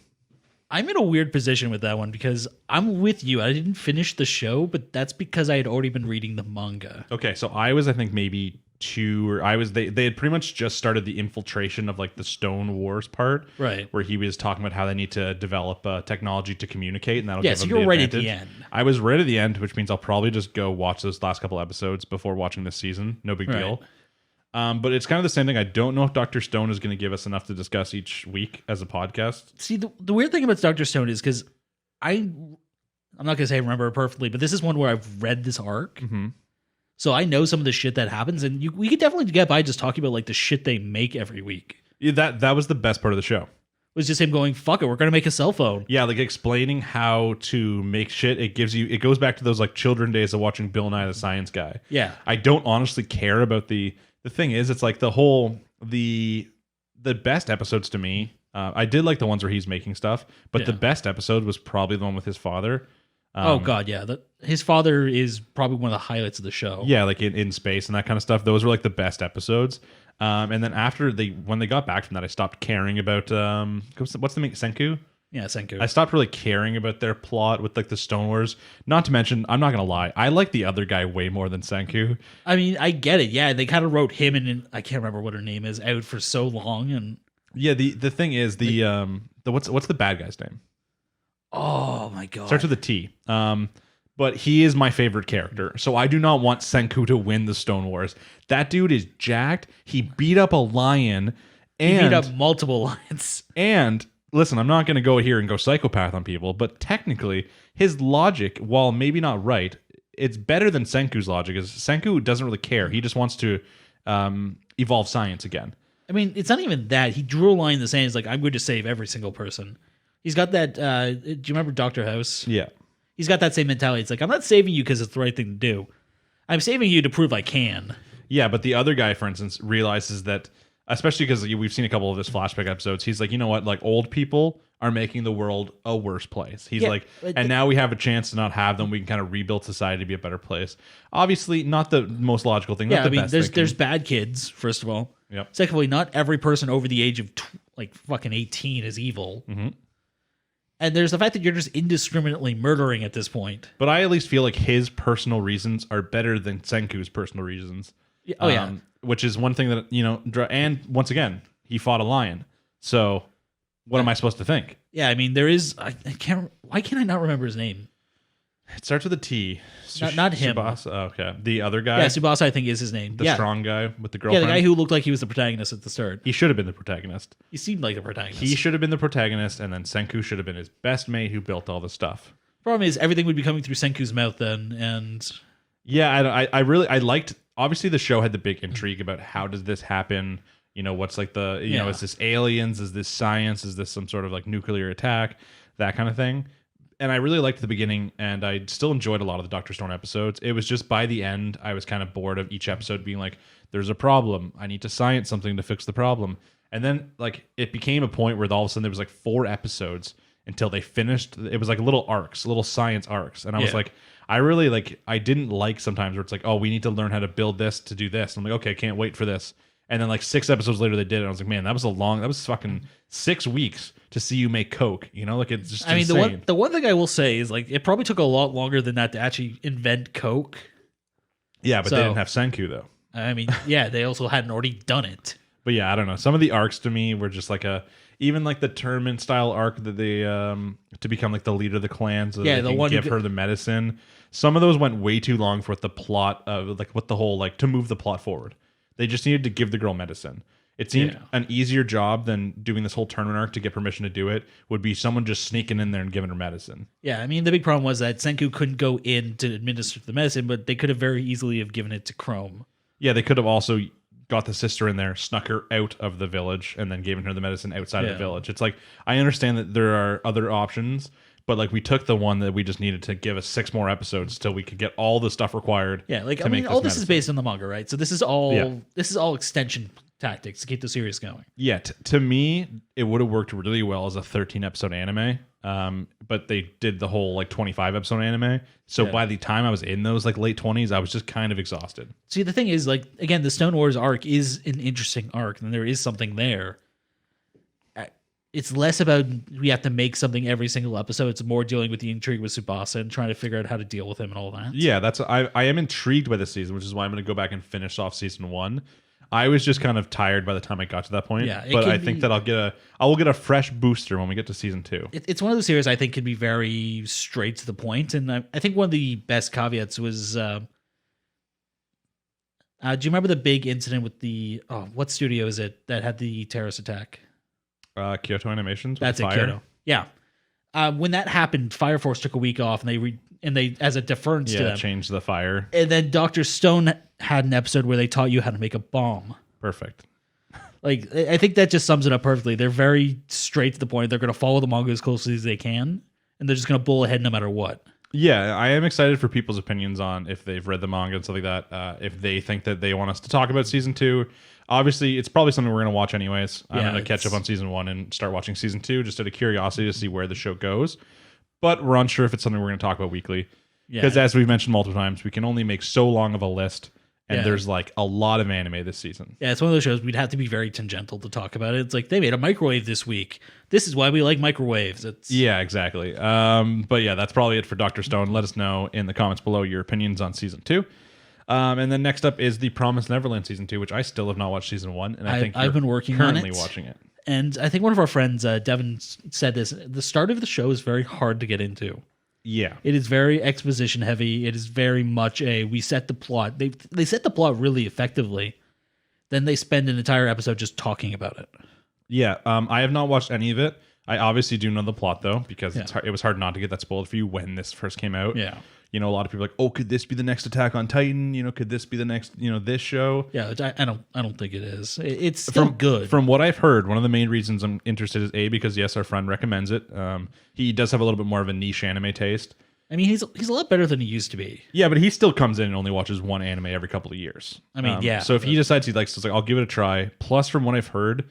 I'm in a weird position with that one because I'm with you. I didn't finish the show, but that's because I had already been reading the manga. Okay, so I was, I think, maybe 2 or they had pretty much just started the infiltration of like the Stone Wars part, right? Where he was talking about how they need to develop technology to communicate, and that'll give so them you're the right advantage. at the end. I was right at the end, which means I'll probably just go watch those last couple episodes before watching this season. No big deal. But it's kind of the same thing. I don't know if Dr. Stone is going to give us enough to discuss each week as a podcast. See, the weird thing about Dr. Stone is because I'm not going to say I remember it perfectly, but this is one where I've read this arc. Mm-hmm. So I know some of the shit that happens, and we could definitely get by just talking about like the shit they make every week. Yeah, that was the best part of the show. It was just him going, fuck it, we're going to make a cell phone. Yeah, like explaining how to make shit. It goes back to those like children days of watching Bill Nye the Science Guy. Yeah. I don't honestly care about the thing is, it's like the best episodes to me. I did like the ones where he's making stuff, but the best episode was probably the one with his father. Oh god, yeah. His father is probably one of the highlights of the show. Yeah, like in space and that kind of stuff. Those were like the best episodes. And then after when they got back from that, I stopped caring about what's the name? Senku? Yeah, Senku. I stopped really caring about their plot with like the Stone Wars. Not to mention, I'm not gonna lie, I like the other guy way more than Senku. I mean, I get it. Yeah, they kind of wrote him and I can't remember what her name is out for so long. And yeah, the thing is what's the bad guy's name? Oh my god. Starts with a T. But he is my favorite character. So I do not want Senku to win the Stone Wars. That dude is jacked. He beat up a lion. He beat up multiple lions. And listen, I'm not going to go here and go psychopath on people, but technically his logic, while maybe not right, it's better than Senku's logic. Is Senku doesn't really care. He just wants to evolve science again. I mean, it's not even that. He drew a line in the sand. He's like, I'm going to save every single person. He's got that. Do you remember Dr. House? Yeah. He's got that same mentality. It's like, I'm not saving you because it's the right thing to do. I'm saving you to prove I can. Yeah, but the other guy, for instance, realizes that, especially because we've seen a couple of his flashback episodes, he's like, you know what? Like, old people are making the world a worse place. He's like, and now we have a chance to not have them. We can kind of rebuild society to be a better place. Obviously, not the most logical thing. Yeah, I mean, there's bad kids, first of all. Yep. Secondly, not every person over the age of like fucking 18 is evil. Mm-hmm. And there's the fact that you're just indiscriminately murdering at this point. But I at least feel like his personal reasons are better than Senku's personal reasons. Oh, yeah. Which is one thing that, you know, and once again, he fought a lion. So what am I supposed to think? Yeah, I mean, there is, I can't, why can I not remember his name? It starts with a T. Not him. Tsubasa. Oh, okay. The other guy? Yeah, Tsubasa, I think, is his name. The strong guy with the girlfriend? Yeah, the guy who looked like he was the protagonist at the start. He should have been the protagonist. He seemed like the protagonist. He should have been the protagonist, and then Senku should have been his best mate who built all the stuff. Problem is, everything would be coming through Senku's mouth then, and... Yeah, I really liked... Obviously, the show had the big intrigue about how does this happen? You know, what's like the... You know, is this aliens? Is this science? Is this some sort of like nuclear attack? That kind of thing. And I really liked the beginning, and I still enjoyed a lot of the Dr. Stone episodes. It was just by the end, I was kind of bored of each episode being like, there's a problem. I need to science something to fix the problem. And then like it became a point where all of a sudden there was like 4 episodes until they finished. It was like little arcs, little science arcs. And I was like, I really like, I didn't like sometimes where it's like, oh, we need to learn how to build this to do this. And I'm like, okay, can't wait for this. And then like 6 episodes later they did it. I was like, man, that was fucking 6 weeks to see you make Coke. You know, like it's just insane. The one thing I will say is like it probably took a lot longer than that to actually invent Coke. Yeah, but they didn't have Senku though. I mean, yeah, they also hadn't already done it. But yeah, I don't know. Some of the arcs to me were just like even like the tournament style arc that they to become like the leader of the clan, so that they can give her the medicine. Some of those went way too long for what the plot of like what the whole like to move the plot forward. They just needed to give the girl medicine. It seemed an easier job than doing this whole tournament arc to get permission to do it would be someone just sneaking in there and giving her medicine. Yeah, I mean, the big problem was that Senku couldn't go in to administer the medicine, but they could have very easily have given it to Chrome. Yeah, they could have also got the sister in there, snuck her out of the village, and then given her the medicine outside of the village. It's like, I understand that there are other options, but like we took the one that we just needed to give us 6 more episodes till we could get all the stuff required. Yeah, like I mean, all this is based on the manga, right? So this is all extension tactics to keep the series going. Yeah, to me, it would have worked really well as a 13-episode anime. But they did the whole like 25-episode anime. So by the time I was in those like late 20s, I was just kind of exhausted. See, the thing is, like, again, the Stone Wars arc is an interesting arc, and there is something there. It's less about we have to make something every single episode. It's more dealing with the intrigue with Tsubasa and trying to figure out how to deal with him and all that. Yeah, I am intrigued by this season, which is why I'm going to go back and finish off season 1. I was just kind of tired by the time I got to that point. Yeah, but I think that I will get a fresh booster when we get to season 2. It's one of those series I think can be very straight to the point, and I think one of the best caveats was. Do you remember the big incident with the what studio is it that had the terrorist attack? Kyoto Animations. That's it, Kyoto. Yeah, when that happened, Fire Force took a week off, and they as a deference to them changed the fire. And then Dr. Stone had an episode where they taught you how to make a bomb. Perfect. Like, I think that just sums it up perfectly. They're very straight to the point. They're going to follow the manga as closely as they can, and they're just going to bull ahead no matter what. Yeah, I am excited for people's opinions on if they've read the manga and stuff like that. If they think that they want us to talk about season 2. Obviously, it's probably something we're going to watch anyways. I'm going to catch up on season 1 and start watching season 2 just out of curiosity to see where the show goes. But we're unsure if it's something we're going to talk about weekly. Because as we've mentioned multiple times, we can only make so long of a list. And there's like a lot of anime this season. Yeah, it's one of those shows we'd have to be very tangential to talk about it. It's like, they made a microwave this week. This is why we like microwaves. Yeah, exactly. But yeah, that's probably it for Dr. Stone. Let us know in the comments below your opinions on season 2. And then next up is the Promised Neverland season 2, which I still have not watched season 1. And I think I've been working currently on it, watching it. And I think one of our friends, Devin, said this. The start of the show is very hard to get into. Yeah. It is very exposition heavy. It is very much we set the plot. They set the plot really effectively. Then they spend an entire episode just talking about it. Yeah. I have not watched any of it. I obviously do know the plot though, because it was hard not to get that spoiled for you when this first came out. Yeah. You know, a lot of people are like, oh, could this be the next Attack on Titan? You know, could this be the next, this show? Yeah, I don't think it is. It's still good. From what I've heard, one of the main reasons I'm interested is because yes, our friend recommends it. He does have a little bit more of a niche anime taste. I mean, he's a lot better than he used to be. Yeah, but he still comes in and only watches one anime every couple of years. I mean, yeah. So if he decides he likes, it's like, I'll give it a try. Plus, from what I've heard,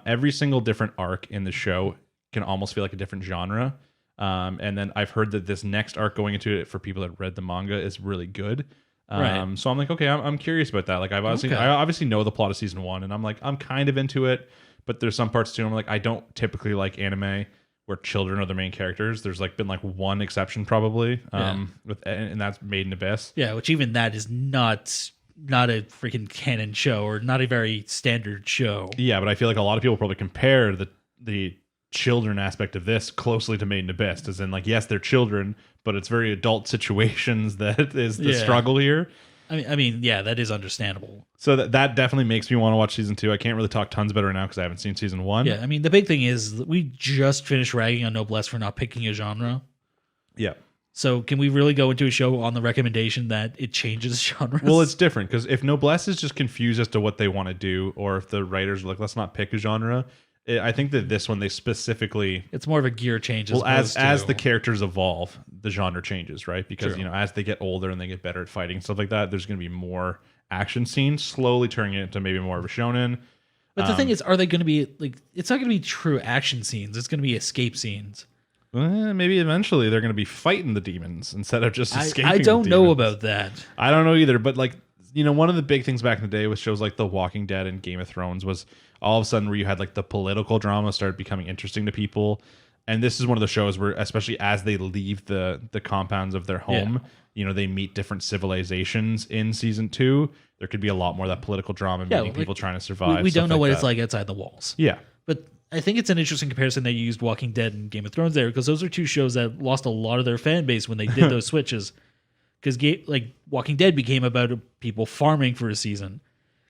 every single different arc in the show can almost feel like a different genre. And then I've heard that this next arc going into it for people that read the manga is really good. Right. So I'm like, okay, I'm curious about that. Like I obviously know the plot of season 1, and I'm like, I'm kind of into it, but there's some parts too. I'm like, I don't typically like anime where children are the main characters. There's been one exception probably, and that's Made in Abyss. Yeah, which even that is not a freaking canon show, or not a very standard show. Yeah, but I feel like a lot of people probably compare the children aspect of this closely to Made in Abyss, as in yes, they're children, but it's very adult situations that is the struggle here. I mean, yeah, that is understandable. So that definitely makes me want to watch season 2. I can't really talk tons about it right now because I haven't seen season 1. Yeah, I mean, the big thing is that we just finished ragging on Noblesse for not picking a genre. Yeah. So can we really go into a show on the recommendation that it changes genres? Well, it's different because if Noblesse is just confused as to what they want to do, or if the writers are like, let's not pick a genre, I think that this one they specifically, it's more of a gear change. Well, as the characters evolve, the genre changes, right? Because as they get older and they get better at fighting and stuff like that, there's going to be more action scenes, slowly turning it into maybe more of a shonen. But the thing is, are they going to be it's not going to be true action scenes. It's going to be escape scenes. Maybe eventually they're going to be fighting the demons instead of just escaping. I don't know about that. I don't know either. But one of the big things back in the day with shows like The Walking Dead and Game of Thrones was all of a sudden where you had the political drama started becoming interesting to people. And this is one of the shows where, especially as they leave the compounds of their home, they meet different civilizations in season 2. There could be a lot more of that political drama, meeting people trying to survive. We don't know what it's like outside the walls. Yeah. But I think it's an interesting comparison they used Walking Dead and Game of Thrones there, because those are two shows that lost a lot of their fan base when they did those switches. Because Walking Dead became about people farming for a season.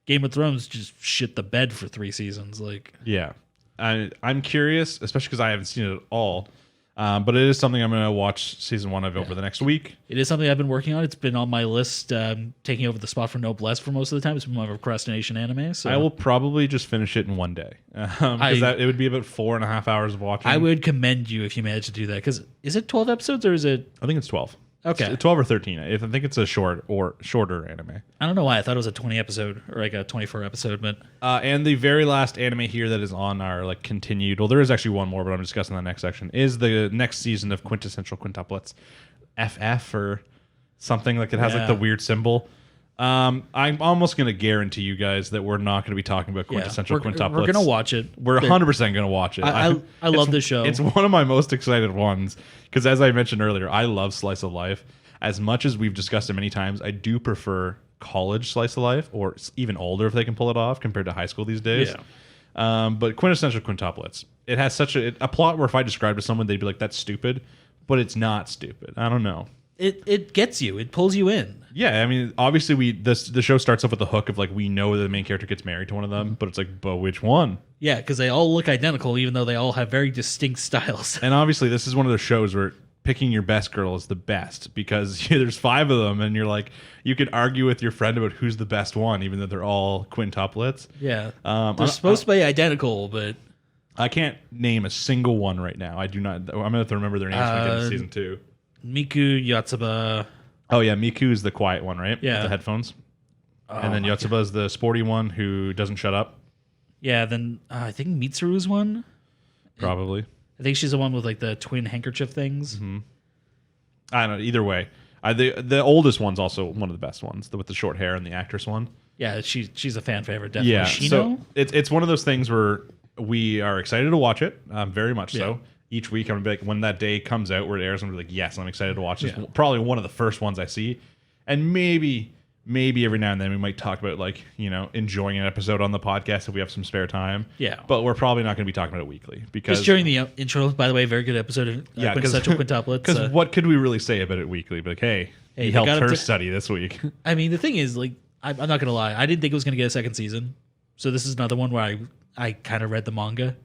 Game of Thrones just shit the bed for 3 seasons. Yeah. I'm curious, especially because I haven't seen it at all. But it is something I'm going to watch season 1 of over the next week. It is something I've been working on. It's been on my list, taking over the spot for Noblesse for most of the time. It's been my procrastination anime. So I will probably just finish it in one day. Because it would be about 4.5 hours of watching. I would commend you if you managed to do that. Because is it 12 episodes or is it? I think it's 12. Okay. It's 12 or 13. I think it's a shorter anime. I don't know why. I thought it was a 20 episode or a 24 episode. But and the very last anime here that is on our continued, well, there is actually one more, but I'm discussing the next section, is the next season of Quintessential Quintuplets FF or something. It has the weird symbol. I'm almost going to guarantee you guys that we're not going to be talking about Quintessential Quintuplets. We're going to watch it. We're 100% going to watch it. I love this show. It's one of my most excited ones because, as I mentioned earlier, I love slice of life. As much as we've discussed it many times, I do prefer college slice of life, or even older if they can pull it off, compared to high school these days. Yeah. But Quintessential Quintuplets, it has such a plot where if I described it to someone, they'd be like, that's stupid. But it's not stupid. I don't know. It gets you. It pulls you in. Yeah, I mean, obviously the show starts off with the hook of we know that the main character gets married to one of them, but it's but which one? Yeah, because they all look identical, even though they all have very distinct styles. And obviously, this is one of those shows where picking your best girl is the best because there's 5 of them, and you're you could argue with your friend about who's the best one, even though they're all quintuplets. Yeah, they're supposed to be identical, but I can't name a single one right now. I do not. I'm gonna have to remember their names when we get to season 2. Miku, Yotsuba. Oh yeah, Miku is the quiet one, right? Yeah, with the headphones. And then Yotsuba is the sporty one who doesn't shut up. Yeah, then I think Mitsuru is one. Probably. I think she's the one with the twin handkerchief things. Mm-hmm. I don't know. Either way, the oldest one's also one of the best ones, with the short hair and the actress one. Yeah, she's a fan favorite. Definitely. Yeah, Shino? So it's one of those things where we are excited to watch it, very much so. Each week, I'm going to be when that day comes out where it airs, I'm going to be yes, I'm excited to watch this. Yeah. Probably one of the first ones I see. And maybe every now and then we might talk about enjoying an episode on the podcast if we have some spare time. Yeah. But we're probably not going to be talking about it weekly. Because just during the intro, by the way, very good episode of Quintessential Quintuplets. Because what could we really say about it weekly? But hey, he helped her study this week. I mean, the thing is, I'm not going to lie. I didn't think it was going to get a second season. So this is another one where I kind of read the manga.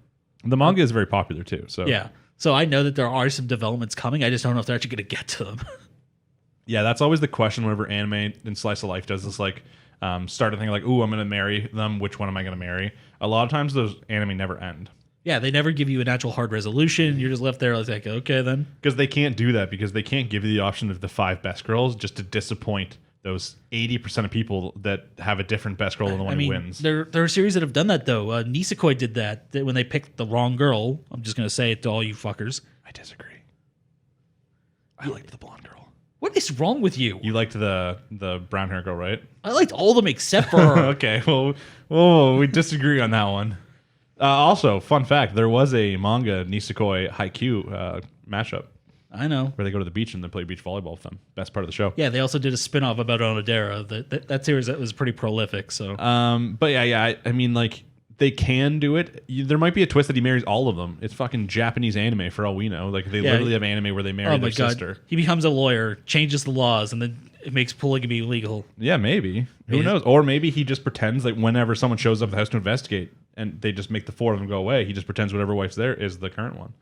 The manga is very popular too. So yeah. So I know that there are some developments coming. I just don't know if they're actually going to get to them. Yeah, that's always the question whenever anime and slice of life does this, like, start to think like, ooh, I'm going to marry them. Which one am I going to marry? A lot of times those anime never end. Yeah, they never give you an actual hard resolution. You're just left there like, okay, then. Because they can't do that, because they can't give you the option of the 5 best girls just to disappoint those 80% of people that have a different best girl than the one who wins. There are series that have done that, though. Nisekoi did that when they picked the wrong girl. I'm just going to say it to all you fuckers. I disagree. I liked the blonde girl. What is wrong with you? You liked the brown hair girl, right? I liked all of them except for her. Okay, well, we disagree on that one. Also, fun fact, there was a manga Nisekoi Haikyuu mashup. I know. Where they go to the beach and they play beach volleyball with them. Best part of the show. Yeah, they also did a spin-off about Onodera. That series that was pretty prolific. So, but yeah, I mean, like, they can do it. There might be a twist that he marries all of them. It's fucking Japanese anime for all we know. Like, they literally have anime where they marry their sister. He becomes a lawyer, changes the laws, and then it makes polygamy legal. Yeah, maybe. Who knows? Or maybe he just pretends like whenever someone shows up at the house to investigate and they just make the 4 of them go away, he just pretends whatever wife's there is the current one.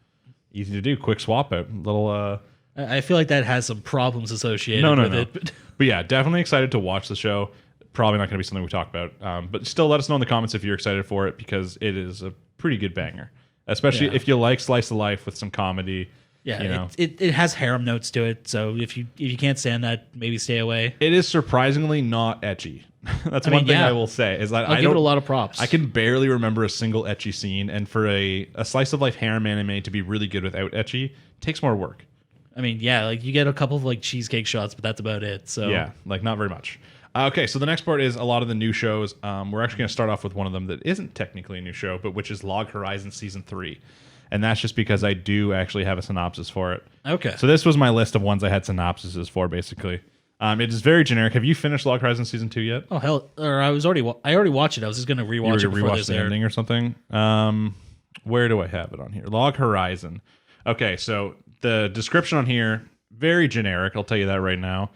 Easy to do. Quick swap out. Little. I feel like that has some problems associated with it. But yeah, definitely excited to watch the show. Probably not going to be something we talk about. But still, let us know in the comments if you're excited for it, because it is a pretty good banger. Especially if you like slice of life with some comedy. Yeah, you know. it has harem notes to it. So if you can't stand that, maybe stay away. It is surprisingly not ecchi. That's one thing I will say. Is that I'll give it a lot of props. I can barely remember a single ecchi scene, and for a slice of life harem anime to be really good without ecchi takes more work. I mean, yeah, like you get a couple of like cheesecake shots, but that's about it. So yeah, like not very much. Okay, so the next part is a lot of the new shows. We're actually going to start off with one of them that isn't technically a new show, but which is Log Horizon Season 3. And that's just because I do actually have a synopsis for it. Okay. So this was my list of ones I had synopsises for, basically. It is very generic. Have you finished Log Horizon Season 2 yet? Oh, hell. Or I already watched it. I was just going to rewatch it before this the ending or something? Where do I have it on here? Log Horizon. Okay, so the description on here, very generic. I'll tell you that right now.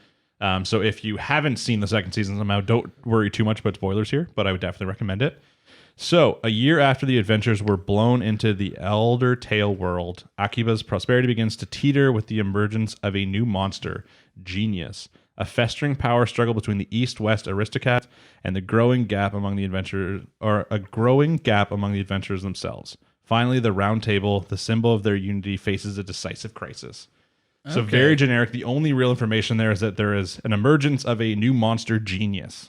So if you haven't seen the second season somehow, don't worry too much about spoilers here, but I would definitely recommend it. So, a year after the adventures were blown into the Elder Tale world, Akiba's prosperity begins to teeter with the emergence of a new monster, Genius, a festering power struggle between the East-West aristocrats and the growing gap among the adventurers themselves. Finally, the Round Table, the symbol of their unity, faces a decisive crisis. So very generic. The only real information there is that there is an emergence of a new monster, Genius.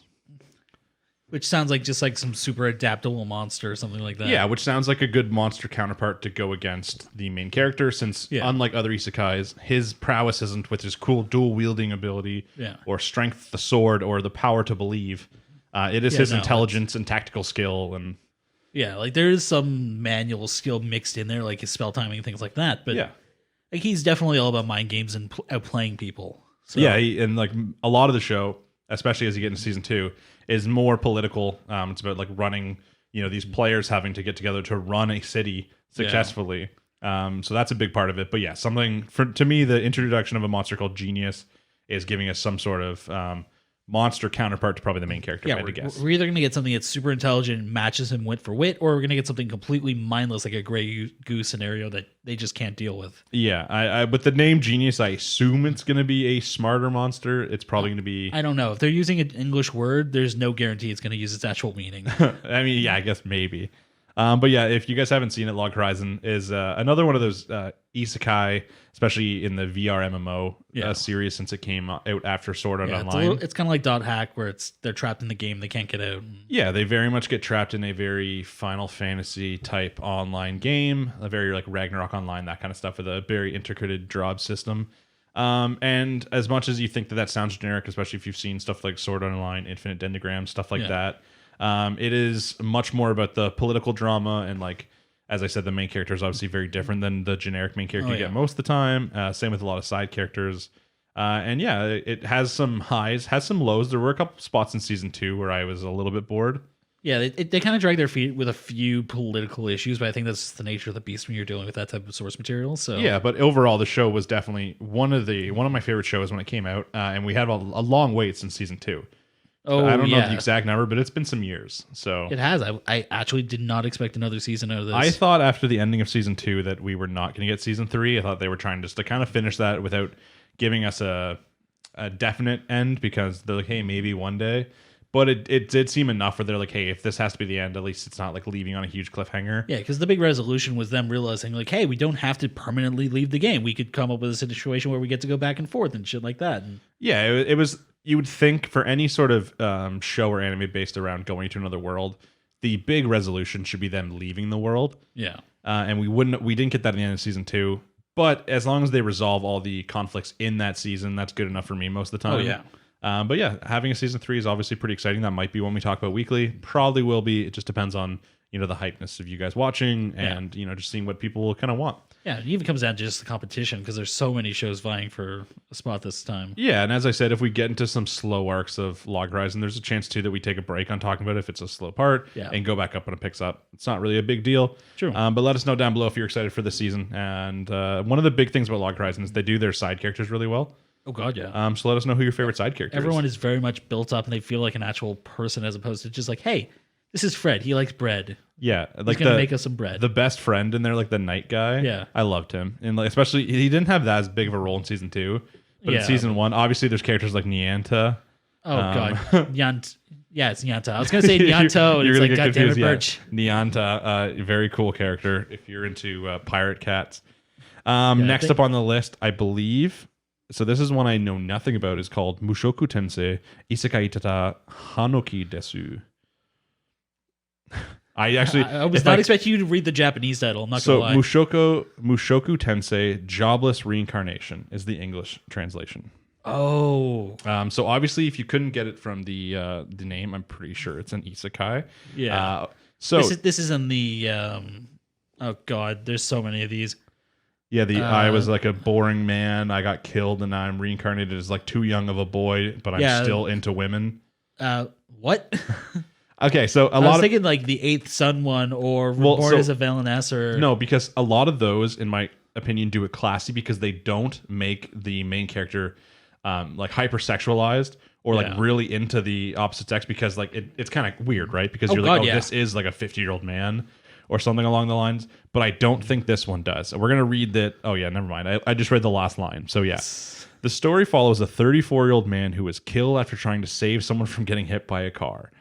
Which sounds like just like some super adaptable monster or something like that. Yeah, which sounds like a good monster counterpart to go against the main character, since unlike other isekais, his prowess isn't with his cool dual-wielding ability or strength with the sword or the power to believe. It is his intelligence and tactical skill. And yeah, like there is some manual skill mixed in there, like his spell timing and things like that. But like he's definitely all about mind games and outplaying people. So. Yeah, and like a lot of the show, especially as you get into season 2, is more political. It's about like running, these players having to get together to run a city successfully. So that's a big part of it. But yeah, to me, the introduction of a monster called Genius is giving us some sort of monster counterpart to probably the main character. Yeah, we're either going to get something that's super intelligent, matches him wit for wit, or we're going to get something completely mindless, like a Grey Goose scenario that they just can't deal with. Yeah, I with the name Genius, I assume it's going to be a smarter monster. It's probably going to be... I don't know. If they're using an English word, there's no guarantee it's going to use its actual meaning. I mean, yeah, I guess maybe. But yeah, if you guys haven't seen it, Log Horizon is another one of those isekai, especially in the VR MMO series, since it came out after Sword Art Online. It's kind of like Dot Hack, where they're trapped in the game, they can't get out. Yeah, they very much get trapped in a very Final Fantasy type online game, a very like Ragnarok Online, that kind of stuff, with a very intricate job system. And as much as you think that sounds generic, especially if you've seen stuff like Sword Art Online, Infinite Dendrogram, stuff like that. It is much more about the political drama, and like, as I said, the main character is obviously very different than the generic main character you get most of the time. Same with a lot of side characters. And yeah, it has some highs, has some lows. There were a couple spots in season 2 where I was a little bit bored. Yeah, they kind of drag their feet with a few political issues, but I think that's the nature of the beast when you're dealing with that type of source material. So yeah, but overall, the show was definitely one of my favorite shows when it came out, and we had a long wait since season 2. Oh, I don't know the exact number, but it's been some years. So it has. I actually did not expect another season out of this. I thought after the ending of season 2 that we were not going to get season 3. I thought they were trying just to kind of finish that without giving us a definite end, because they're like, hey, maybe one day. But it did seem enough where they're like, hey, if this has to be the end, at least it's not like leaving on a huge cliffhanger. Yeah, because the big resolution was them realizing like, hey, we don't have to permanently leave the game. We could come up with a situation where we get to go back and forth and shit like that. And yeah, it was. You would think for any sort of show or anime based around going to another world, the big resolution should be them leaving the world. Yeah, and we didn't get that at the end of season 2. But as long as they resolve all the conflicts in that season, that's good enough for me most of the time. Oh yeah. But yeah, having a season 3 is obviously pretty exciting. That might be one we talk about weekly. Probably will be. It just depends on, the hypeness of you guys watching and, just seeing what people kind of want. Yeah, it even comes down to just the competition, because there's so many shows vying for a spot this time. Yeah, and as I said, if we get into some slow arcs of Log Horizon, there's a chance too that we take a break on talking about it if it's a slow part and go back up when it picks up. It's not really a big deal. True. But let us know down below if you're excited for this season. And one of the big things about Log Horizon is they do their side characters really well. Oh god, yeah. So let us know who your favorite side character Everyone is. is very much built up and they feel like an actual person, as opposed to just like, hey, this is Fred. He likes bread. Yeah, like he's gonna make us some bread. The best friend in there, like the night guy. Yeah, I loved him, and like especially he didn't have that as big of a role in season 2, but in season 1, obviously there's characters like Nyanta. Oh god, yeah, it's Nyanta. I was gonna say Nyanto, and it's like, God damn it, Birch. Nyanta, very cool character if you're into pirate cats. Next up on the list, I believe. So this is one I know nothing about. Is called Mushoku Tensei Isekai Tata Hanoki Desu. I was not expecting you to read the Japanese title. I'm not gonna lie. Mushoku Tensei Jobless Reincarnation is the English translation. Oh. So obviously, if you couldn't get it from the name, I'm pretty sure it's an isekai. Yeah. So this is in the oh god, there's so many of these. Yeah, I was like a boring man. I got killed, and now I'm reincarnated as like too young of a boy, but I'm still into women. What? Okay, so I was thinking like the Eighth Sun one, or Reborn as a Villainess, or no, because a lot of those, in my opinion, do it classy because they don't make the main character like hypersexualized or like really into the opposite sex, because like it's kind of weird, right? Because you're like, this is like a 50-year-old man or something along the lines. But I don't think this one does. We're gonna read that. Oh yeah, never mind. I just read the last line. So yeah. The story follows a 34-year-old man who was killed after trying to save someone from getting hit by a car.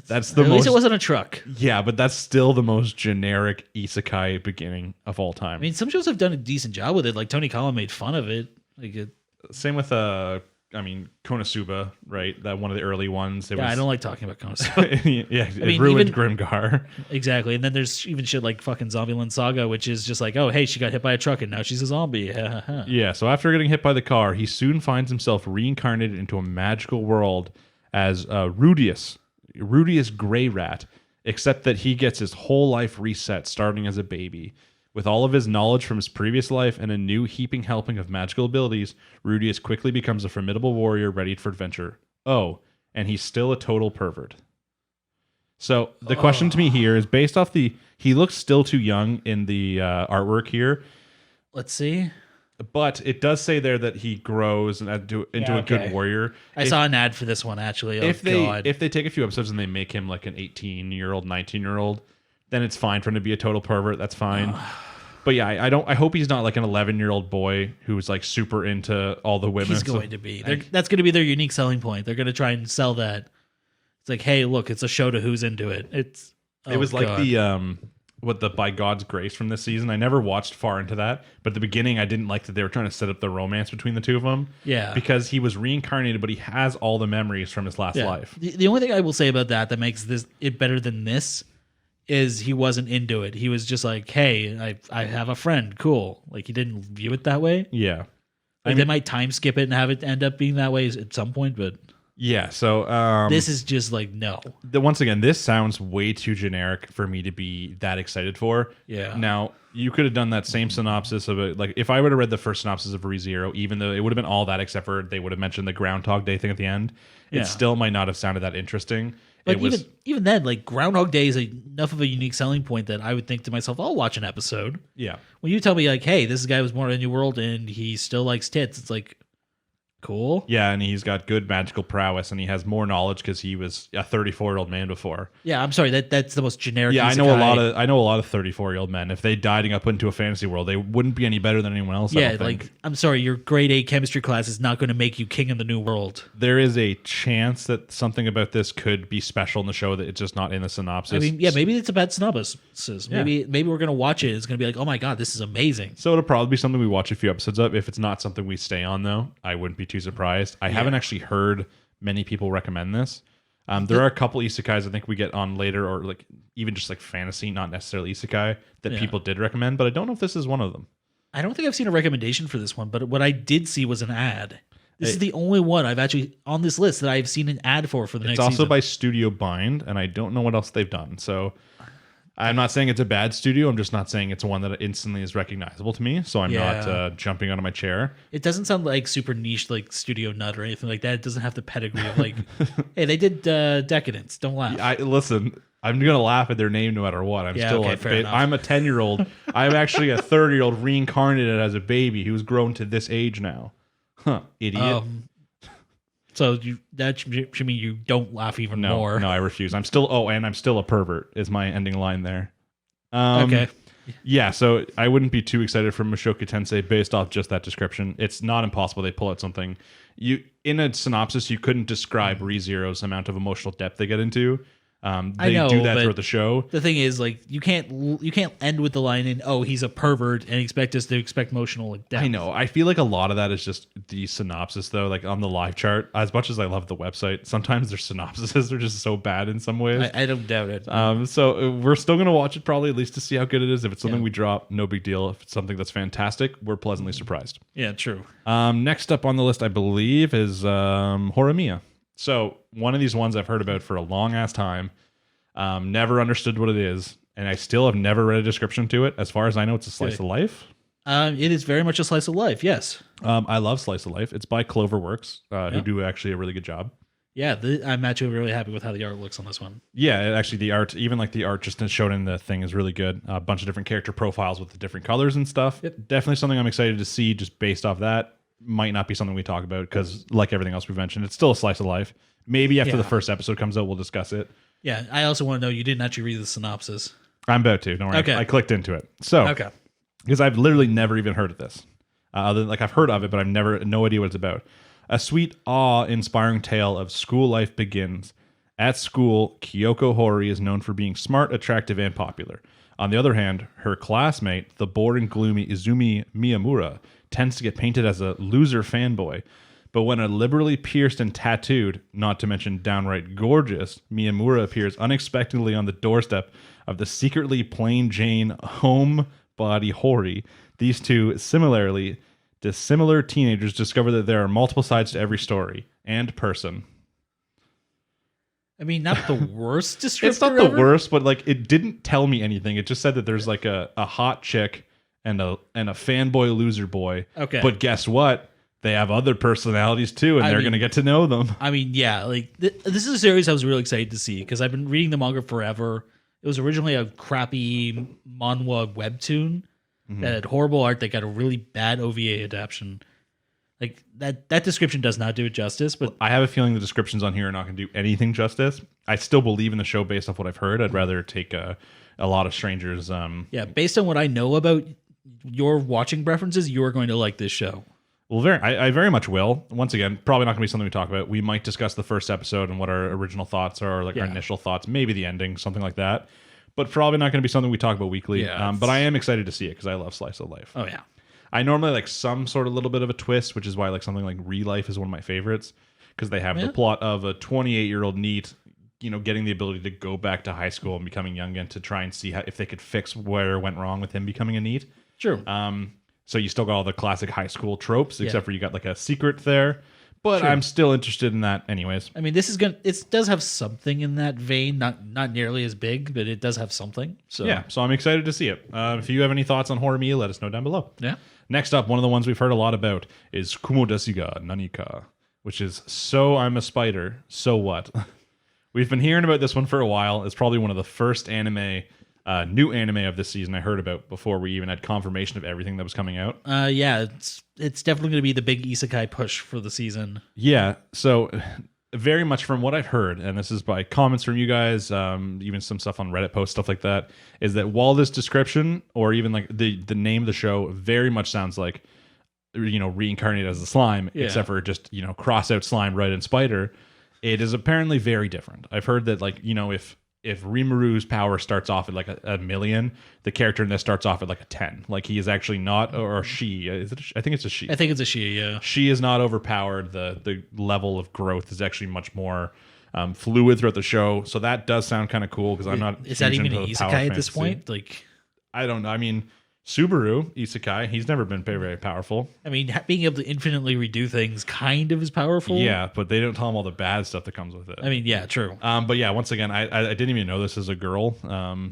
That's the At least it wasn't a truck. Yeah, but that's still the most generic isekai beginning of all time. I mean, some shows have done a decent job with it. Like Tony Collin made fun of it. Same with Konosuba, right? That one of the early ones. I don't like talking about Konosuba. Yeah, it ruined Grimgar. Exactly. And then there's even shit like fucking Zombieland Saga, which is just like, oh, hey, she got hit by a truck and now she's a zombie. Yeah, so after getting hit by the car, he soon finds himself reincarnated into a magical world as Rudius Grey Rat, except that he gets his whole life reset starting as a baby. With all of his knowledge from his previous life and a new heaping helping of magical abilities, Rudius quickly becomes a formidable warrior ready for adventure. Oh, and he's still a total pervert. So the question to me here is based off he looks still too young in the artwork here. Let's see. But it does say there that he grows into a good warrior. I saw an ad for this one, actually. If they take a few episodes and they make him like an 18-year-old, 19-year-old, then it's fine for him to be a total pervert. That's fine. But yeah, I hope he's not like an 11-year-old boy who's like super into all the women. He's going to be. That's going to be their unique selling point. They're going to try and sell that. It's like, hey, look, it's a show to who's into it. It was like the By God's Grace from this season. I never watched far into that, but at the beginning I didn't like that they were trying to set up the romance between the two of them. Yeah. Because he was reincarnated, but he has all the memories from his last life. The only thing I will say about that makes it better than this is he wasn't into it. He was just like, hey, I have a friend. Cool. Like, he didn't view it that way. Yeah. They might time skip it and have it end up being that way at some point, but... Yeah, so... this is just like, no. Once again, this sounds way too generic for me to be that excited for. Yeah. Now, you could have done that same synopsis of it. Like, if I would have read the first synopsis of ReZero, even though it would have been all that except for they would have mentioned the Groundhog Day thing at the end, it still might not have sounded that interesting. Like, even then, like, Groundhog Day is enough of a unique selling point that I would think to myself, I'll watch an episode. Yeah. When you tell me, like, hey, this guy was born in a new world and he still likes tits, it's like... Cool. Yeah, and he's got good magical prowess, and he has more knowledge because he was a 34-year-old man before. Yeah, I'm sorry. That's the most generic. Yeah, isekai. I know a lot of 34-year-old men. If they died up into a fantasy world, they wouldn't be any better than anyone else. Yeah, like I'm sorry, your grade 8 chemistry class is not going to make you king in the new world. There is a chance that something about this could be special in the show that it's just not in the synopsis. I mean, yeah, maybe it's a bad synopsis. Maybe we're going to watch it. It's going to be like, oh my god, this is amazing. So it'll probably be something we watch a few episodes of. If it's not something we stay on, though, I wouldn't be too surprised. I haven't actually heard many people recommend this. There are a couple isekais I think we get on later, or like even just like fantasy, not necessarily isekai, that people did recommend, but I don't know if this is one of them. I don't think I've seen a recommendation for this one, but what I did see was an ad. This is the only one I've actually on this list that I've seen an ad for the next season. It's also by Studio Bind, and I don't know what else they've done. So I'm not saying it's a bad studio. I'm just not saying it's one that instantly is recognizable to me. So I'm not jumping out of my chair. It doesn't sound like super niche, like Studio Nut or anything like that. It doesn't have the pedigree of like, hey, they did Decadence. Don't laugh. Listen, I'm gonna laugh at their name no matter what. I'm a 10-year-old. I'm actually a 30-year-old reincarnated as a baby who's grown to this age now. Huh, idiot. So that should mean you don't laugh even more. No, I refuse. I'm still a pervert is my ending line there. Okay. Yeah, so I wouldn't be too excited for Mushoku Tensei based off just that description. It's not impossible they pull out something. In a synopsis, you couldn't describe ReZero's amount of emotional depth they get into. They do that throughout the show. The thing is, like, you can't end with the line in, oh, he's a pervert, and expect us to expect emotional depth. I know. I feel like a lot of that is just the synopsis, though. Like on the live chart, as much as I love the website, sometimes their synopsises are just so bad in some ways. I don't doubt it. So we're still going to watch it probably at least to see how good it is. If it's something we drop, no big deal. If it's something that's fantastic, we're pleasantly surprised. Yeah, true. Next up on the list, I believe, is Horimiya. So one of these ones I've heard about for a long ass time. Never understood what it is, and I still have never read a description to it. As far as I know, it's a slice of life. It is very much a slice of life, yes. I love slice of life. It's by Cloverworks, who do actually a really good job. Yeah, I'm actually really happy with how the art looks on this one. Yeah, actually the art, even like the art just shown in the thing is really good. A bunch of different character profiles with the different colors and stuff. Yep. Definitely something I'm excited to see just based off that. Might not be something we talk about because like everything else we've mentioned, it's still a slice of life. Maybe after the first episode comes out, we'll discuss it. Yeah, I also want to know you didn't actually read the synopsis. I'm about to. Don't worry. Okay. I clicked into it. So, because I've literally never even heard of this. Other than, like, I've heard of it, but I've no idea what it's about. A sweet, awe-inspiring tale of school life begins. At school, Kyoko Hori is known for being smart, attractive, and popular. On the other hand, her classmate, the boring, gloomy Izumi Miyamura, tends to get painted as a loser fanboy. But when a liberally pierced and tattooed, not to mention downright gorgeous, Miyamura appears unexpectedly on the doorstep of the secretly plain Jane homebody Hori, these two similarly dissimilar teenagers discover that there are multiple sides to every story and person. I mean, not the worst descriptor. It's not the worst, but like it didn't tell me anything. It just said that there's like a hot chick and a fanboy loser boy. Okay. But guess what? They have other personalities too, and they're going to get to know them. I mean, yeah, like this is a series I was really excited to see because I've been reading the manga forever. It was originally a crappy manhwa webtoon that had horrible art that got a really bad OVA adaptation. Like that description does not do it justice, but I have a feeling the descriptions on here are not going to do anything justice. I still believe in the show based off what I've heard. I'd rather take a lot of strangers. Yeah, based on what I know about your watching preferences, you are going to like this show. Well, I very much will. Once again, probably not going to be something we talk about. We might discuss the first episode and what our original thoughts are, like our initial thoughts, maybe the ending, something like that. But probably not going to be something we talk about weekly. Yeah, but I am excited to see it because I love slice of life. Oh, yeah. I normally like some sort of little bit of a twist, which is why like something like Re-Life is one of my favorites because they have the plot of a 28-year-old NEET, getting the ability to go back to high school and becoming young again to try and see if they could fix where went wrong with him becoming a NEET. Sure. So you still got all the classic high school tropes, except for you got like a secret there. But I'm still interested in that anyways. I mean, it does have something in that vein, not nearly as big, but it does have something. So yeah, so I'm excited to see it. If you have any thoughts on Horimiya, let us know down below. Yeah. Next up, one of the ones we've heard a lot about is Kumo desu ga Nanika, which is So I'm a Spider, So What? We've been hearing about this one for a while. It's probably one of the first anime new anime of this season I heard about before we even had confirmation of everything that was coming out. Yeah, it's definitely going to be the big isekai push for the season. Yeah, so very much from what I've heard, and this is by comments from you guys, even some stuff on Reddit posts, stuff like that, is that while this description or even like the name of the show very much sounds like, reincarnated as a slime, except for just, cross out slime right in spider, it is apparently very different. I've heard that if Rimuru's power starts off at like a million, the character in this starts off at like a 10. Like he is actually not, or she. I think it's a she. I think it's a she. Yeah. She is not overpowered. The level of growth is actually much more fluid throughout the show. So that does sound kind of cool because I'm not. Is that even an isekai at this point? Like, I don't know. I mean, Subaru isekai. He's never been very, very powerful. I mean, being able to infinitely redo things kind of is powerful. Yeah, but they don't tell him all the bad stuff that comes with it. I mean, yeah, true. But yeah, once again, I didn't even know this is a girl.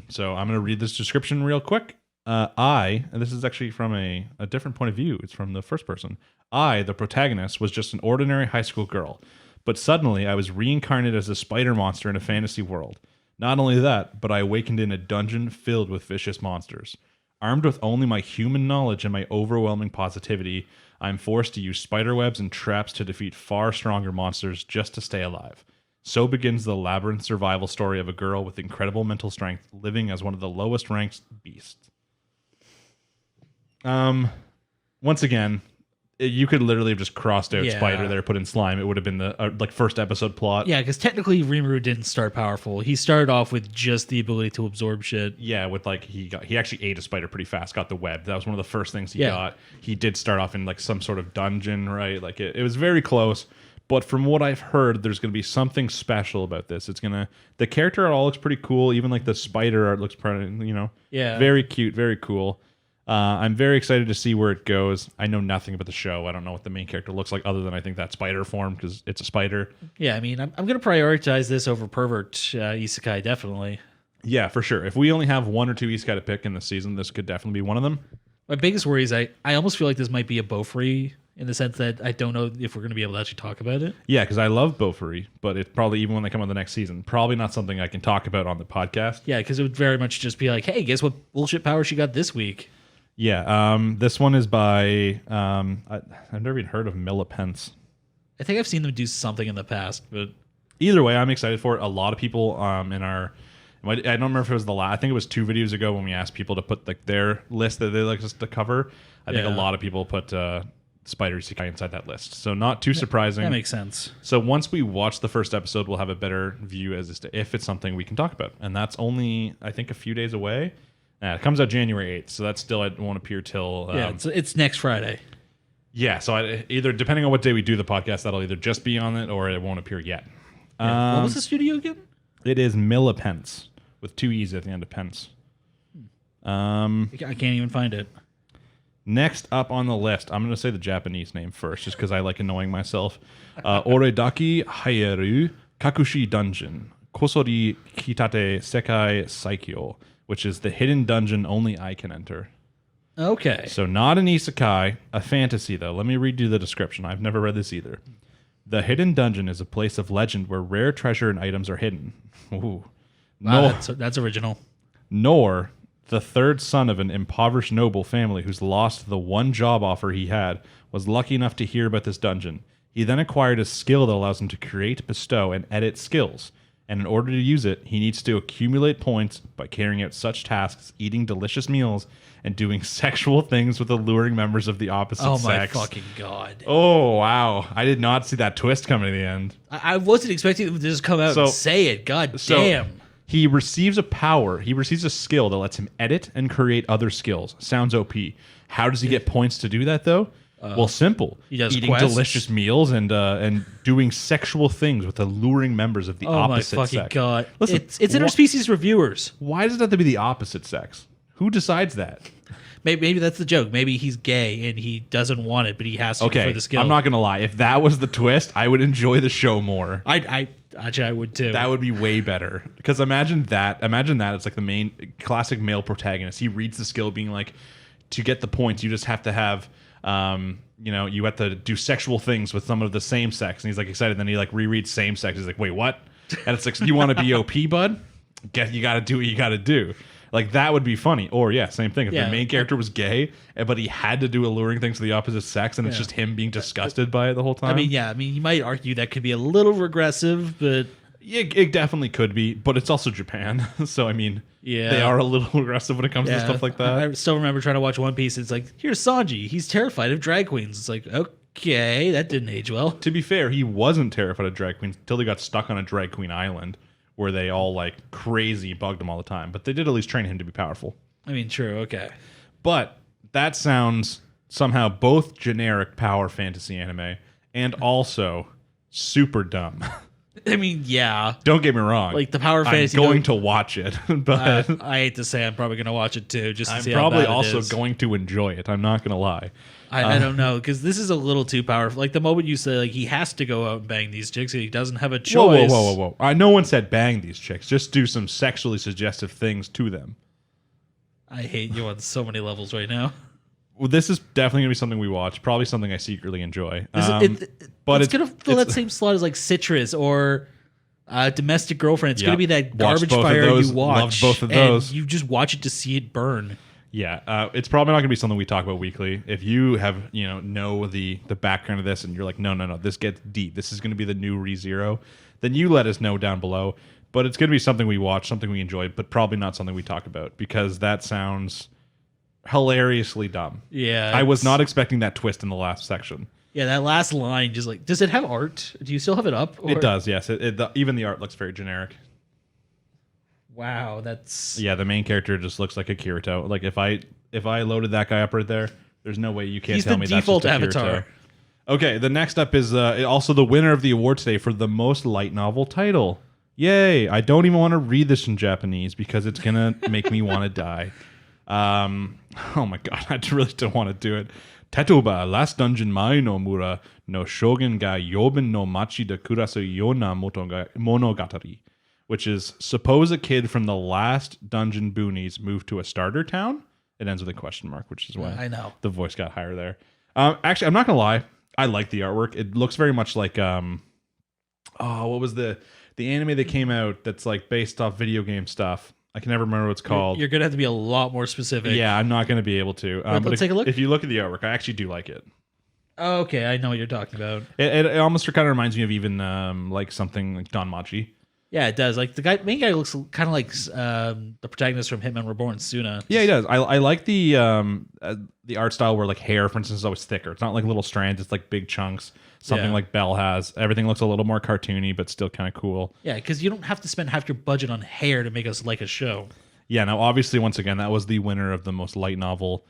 So I'm going to read this description real quick. And this is actually from a different point of view. It's from the first person. I, the protagonist, was just an ordinary high school girl. But suddenly I was reincarnated as a spider monster in a fantasy world. Not only that, but I awakened in a dungeon filled with vicious monsters. Armed with only my human knowledge and my overwhelming positivity, I'm forced to use spiderwebs and traps to defeat far stronger monsters just to stay alive. So begins the labyrinth survival story of a girl with incredible mental strength living as one of the lowest ranked beasts. Once again, you could literally have just crossed out spider there, put in slime. It would have been the first episode plot. Yeah, because technically Rimuru didn't start powerful. He started off with just the ability to absorb shit. Yeah, with he actually ate a spider pretty fast. Got the web. That was one of the first things he got. He did start off in like some sort of dungeon, right? Like it was very close. But from what I've heard, there's going to be something special about this. The character art all looks pretty cool. Even like the spider art looks pretty, very cute, very cool. I'm very excited to see where it goes. I know nothing about the show. I don't know what the main character looks like other than I think that spider form because it's a spider. Yeah, I mean, I'm going to prioritize this over pervert isekai, definitely. Yeah, for sure. If we only have one or two isekai to pick in this season, this could definitely be one of them. My biggest worry is I almost feel like this might be a Bofuri in the sense that I don't know if we're going to be able to actually talk about it. Yeah, because I love Bofuri, but it's probably, even when they come on the next season, probably not something I can talk about on the podcast. Yeah, because it would very much just be like, hey, guess what bullshit power she got this week? Yeah, this one is by I've never even heard of Millipence. I think I've seen them do something in the past, but either way, I'm excited for it. A lot of people in our, I don't remember if it was I think it was 2 videos ago when we asked people to put like their list that they like us to cover. I think a lot of people put Spider Isekai inside that list, so not too surprising. That makes sense. So once we watch the first episode, we'll have a better view as to if it's something we can talk about, and that's only I think a few days away. It comes out January 8th, so that still won't appear till... it's next Friday. Yeah, so either, depending on what day we do the podcast, that'll either just be on it or it won't appear yet. What was the studio again? It is Millipence, with 2 E's at the end of pence. I can't even find it. Next up on the list, I'm going to say the Japanese name first, just because I like annoying myself. Oredaki Hayeru Kakushi Dungeon, Kosori Kitate Sekai Saikyo, which is the hidden dungeon only I can enter. Okay. So not an isekai, a fantasy though. Let me read you the description. I've never read this either. The hidden dungeon is a place of legend where rare treasure and items are hidden. Ooh. Wow, that's original. Nor the third son of an impoverished noble family who's lost the one job offer he had was lucky enough to hear about this dungeon. He then acquired a skill that allows him to create, bestow, and edit skills. And in order to use it, he needs to accumulate points by carrying out such tasks, eating delicious meals, and doing sexual things with alluring members of the opposite sex. Oh my fucking god. Oh, wow. I did not see that twist coming to the end. I wasn't expecting them to just come out and say it. God damn. He receives a power. He receives a skill that lets him edit and create other skills. Sounds OP. How does he get points to do that, though? Well, simple. He does eating quests. delicious meals and doing sexual things with alluring members of the opposite sex. Oh my fucking god! Listen, it's interspecies reviewers. Why does it have to be the opposite sex? Who decides that? Maybe that's the joke. Maybe he's gay and he doesn't want it, but he has to for the skill. I'm not gonna lie. If that was the twist, I would enjoy the show more. I actually I would too. That would be way better. Because imagine that. It's like the main classic male protagonist. He reads the skill, being like, to get the points, you just have to have. You have to do sexual things with some of the same sex, and he's like excited. Then he like rereads same sex. He's like, wait, what? And it's like, you want to be OP, bud? You got to do what you got to do. Like that would be funny. Or yeah, same thing. If Yeah. the main character was gay, but he had to do alluring things to the opposite sex, and it's just him being disgusted by it the whole time. I mean, you might argue that could be a little regressive, but it definitely could be. But it's also Japan, so I mean, they are a little aggressive when it comes to stuff like that. I still remember trying to watch One Piece. It's like, here's Sanji. He's terrified of drag queens. It's like, okay, that didn't age well. To be fair, he wasn't terrified of drag queens until he got stuck on a drag queen island where they all like crazy bugged him all the time. But they did at least train him to be powerful. I mean, true, okay. But that sounds somehow both generic power fantasy anime and also super dumb. I mean, yeah. Don't get me wrong. Like the power fantasy. I'm going to watch it, but I hate to say I'm probably going to watch it too. Just to I'm see probably how bad it also is. going to enjoy it. I'm not going to lie. I don't know, because this is a little too powerful. Like the moment you say like he has to go out and bang these chicks, he doesn't have a choice. Whoa. No one said bang these chicks. Just do some sexually suggestive things to them. I hate you on so many levels right now. Well, this is definitely going to be something we watch. Probably something I secretly enjoy. But it's going to fill that same slot as like Citrus or Domestic Girlfriend. It's going to be that garbage fire you watch. Loved both of those. And you just watch it to see it burn. Yeah, it's probably not going to be something we talk about weekly. If you have, know the background of this and you're like, no, this gets deep. This is going to be the new ReZero. Then you let us know down below. But it's going to be something we watch, something we enjoy, but probably not something we talk about because that sounds hilariously dumb. Yeah. I was not expecting that twist in the last section. Yeah, that last line just like, does it have art? Do you still have it up? Or? It does, yes. Even the art looks very generic. Wow, that's... Yeah, the main character just looks like a Kirito. Like if I loaded that guy up right there, there's no way you can't tell me that's just a avatar. Kirito. Okay, the next up is also the winner of the award today for the most light novel title. Yay! I don't even want to read this in Japanese because it's gonna make me want to die. Oh my god, I really don't want to do it. Tetuba, Last Dungeon Mai no Mura no Shogun ga Yoben no Machi de Kurasu Yona Monogatari, which is suppose a kid from the Last Dungeon Boonies moved to a starter town. It ends with a question mark, which is why I know the voice got higher there. Actually, I'm not gonna lie. I like the artwork. It looks very much like what was the anime that came out that's like based off video game stuff? I can never remember what it's called. You're gonna have to be a lot more specific. Yeah, I'm not gonna be able to. But let's take a look. If you look at the artwork, I actually do like it. Oh, okay, I know what you're talking about. It almost kind of reminds me of even like something like Danmachi. Yeah, it does. Like the main guy looks kind of like the protagonist from Hitman Reborn, Suna. Yeah, he does. I like the art style where like hair, for instance, is always thicker. It's not like little strands. It's like big chunks. Something like Belle has. Everything looks a little more cartoony, but still kind of cool. Yeah, because you don't have to spend half your budget on hair to make us like a show. Yeah. Now, obviously, once again, that was the winner of the most light novel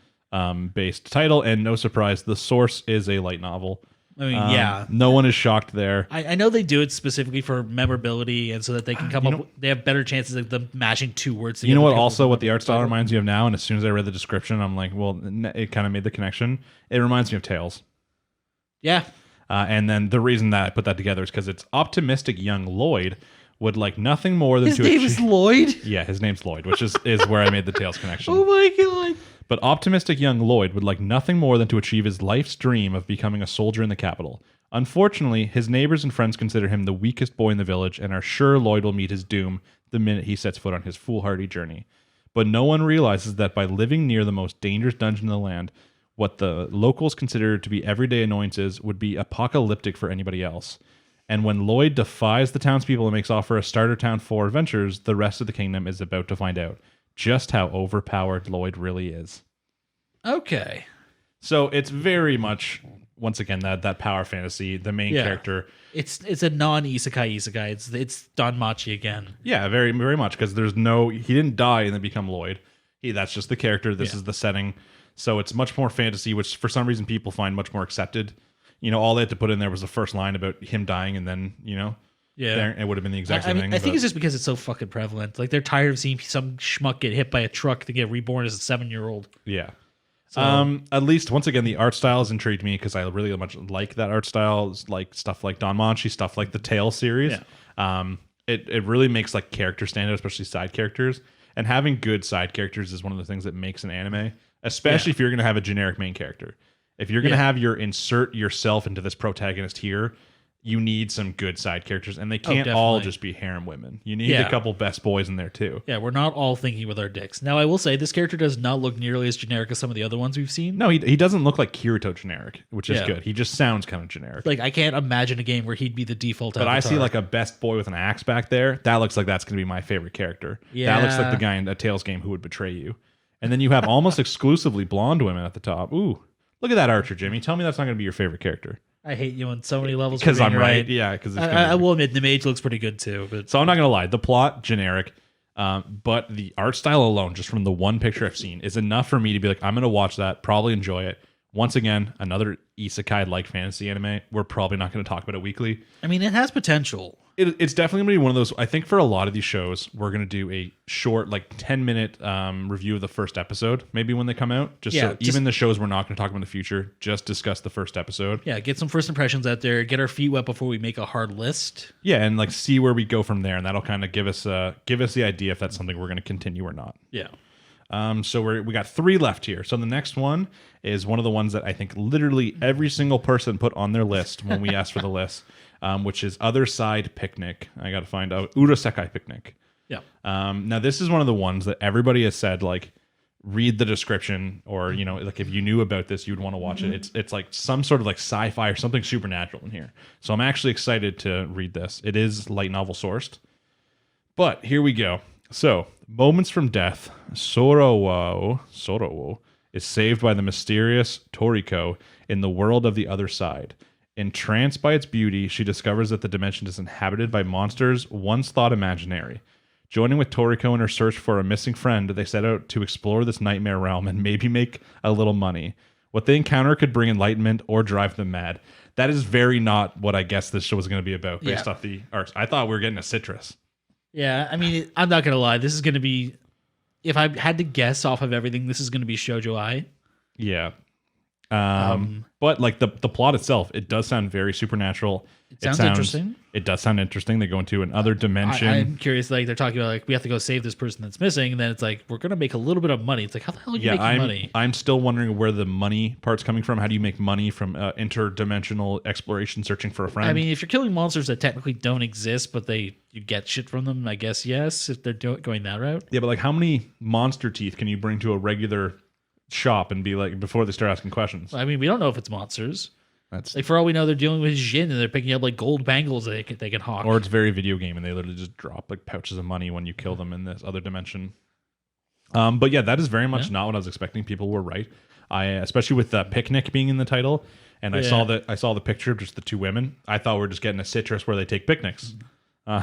based title, and no surprise, the source is a light novel. I mean, yeah. No one is shocked there. I know they do it specifically for memorability and so that they can come up. They have better chances of them mashing two words together. You know what? Also, what the art style reminds me of now, and as soon as I read the description, I'm like, well, it kind of made the connection. It reminds me of Tales. Yeah. And then the reason that I put that together is because it's optimistic young Lloyd would like nothing more than his name is Lloyd. Yeah, his name's Lloyd, which is where I made the Tales connection. Oh my god! But optimistic young Lloyd would like nothing more than to achieve his life's dream of becoming a soldier in the capital. Unfortunately, his neighbors and friends consider him the weakest boy in the village and are sure Lloyd will meet his doom the minute he sets foot on his foolhardy journey. But no one realizes that by living near the most dangerous dungeon in the land, what the locals consider to be everyday annoyances would be apocalyptic for anybody else. And when Lloyd defies the townspeople and makes off for a starter town for adventures, the rest of the kingdom is about to find out just how overpowered Lloyd really is. Okay. So it's very much, once again, that power fantasy. The main character. It's a non-isekai. It's Danmachi again. Yeah, very, very much, because he didn't die and then become Lloyd. That's just the character. This is the setting. So it's much more fantasy, which for some reason people find much more accepted. All they had to put in there was the first line about him dying, and then, it would have been the exact same thing. I think it's just because it's so fucking prevalent. Like, they're tired of seeing some schmuck get hit by a truck to get reborn as a 7-year-old. Yeah. So, at least, once again, the art style has intrigued me because I really much like that art style, like stuff like Danmachi, stuff like the Tale series. Yeah. It really makes like characters stand out, especially side characters. And having good side characters is one of the things that makes an anime, especially if you're going to have a generic main character. If you're going to have insert yourself into this protagonist here, you need some good side characters, and they can't all definitely. just be harem women. You need a couple best boys in there too. Yeah, we're not all thinking with our dicks. Now, I will say this character does not look nearly as generic as some of the other ones we've seen. No, he doesn't look like Kirito generic, which is good. He just sounds kind of generic. Like, I can't imagine a game where he'd be the default But avatar. I see like a best boy with an axe back there. That looks like that's going to be my favorite character. That looks like the guy in a Tales game who would betray you. And then you have almost exclusively blonde women at the top. Ooh, look at that archer, Jimmy. Tell me that's not going to be your favorite character. I hate you on so many levels. Because I'm right. Yeah, because I will admit the mage looks pretty good too. But so I'm not gonna lie, the plot generic, but the art style alone, just from the one picture I've seen, is enough for me to be like, I'm gonna watch that, probably enjoy it. Once again, another isekai-like fantasy anime. We're probably not going to talk about it weekly. I mean, it has potential. It's definitely going to be one of those. I think for a lot of these shows, we're going to do a short, like 10-minute review of the first episode, maybe when they come out. Even the shows we're not going to talk about in the future, just discuss the first episode. Yeah, get some first impressions out there, get our feet wet before we make a hard list. Yeah, and like see where we go from there, and that'll kind of give us the idea if that's something we're going to continue or not. Yeah. So we got 3 left here. So the next one is one of the ones that I think literally every single person put on their list when we asked for the list, which is Otherside Picnic. I got to find out Otherside Picnic. Yeah. Now this is one of the ones that everybody has said, like, read the description, or like if you knew about this, you'd want to watch it. It's like some sort of like sci-fi or something supernatural in here. So I'm actually excited to read this. It is light novel sourced, but here we go. So, moments from death, Sorowo is saved by the mysterious Toriko in the world of the other side. Entranced by its beauty, she discovers that the dimension is inhabited by monsters once thought imaginary. Joining with Toriko in her search for a missing friend, they set out to explore this nightmare realm and maybe make a little money. What they encounter could bring enlightenment or drive them mad. That is very not what I guess this show is going to be about based off the arcs. I thought we were getting a citrus. Yeah, I mean, I'm not going to lie. This is going to be, if I had to guess off of everything, this is going to be Shoujo Ai. Yeah. But like the plot itself, it does sound very supernatural. It sounds interesting. It does sound interesting. They go into another dimension. I'm curious, like they're talking about like we have to go save this person that's missing, and then it's like we're gonna make a little bit of money. It's like how the hell are you making money? I'm still wondering where the money part's coming from. How do you make money from interdimensional exploration, searching for a friend? I mean, if you're killing monsters that technically don't exist, but you get shit from them, I guess yes. If they're going that route, yeah. But like, how many monster teeth can you bring to a regular shop and be like before they start asking questions? I mean, we don't know if it's monsters. That's like, for all we know, they're dealing with Jin and they're picking up like gold bangles they can hawk. Or it's very video game and they literally just drop like pouches of money when you kill them in this other dimension. But yeah, that is very much not what I was expecting. People were right. Especially with Picnic being in the title, and I saw the picture of just the 2 women. I thought we were just getting a citrus where they take picnics. So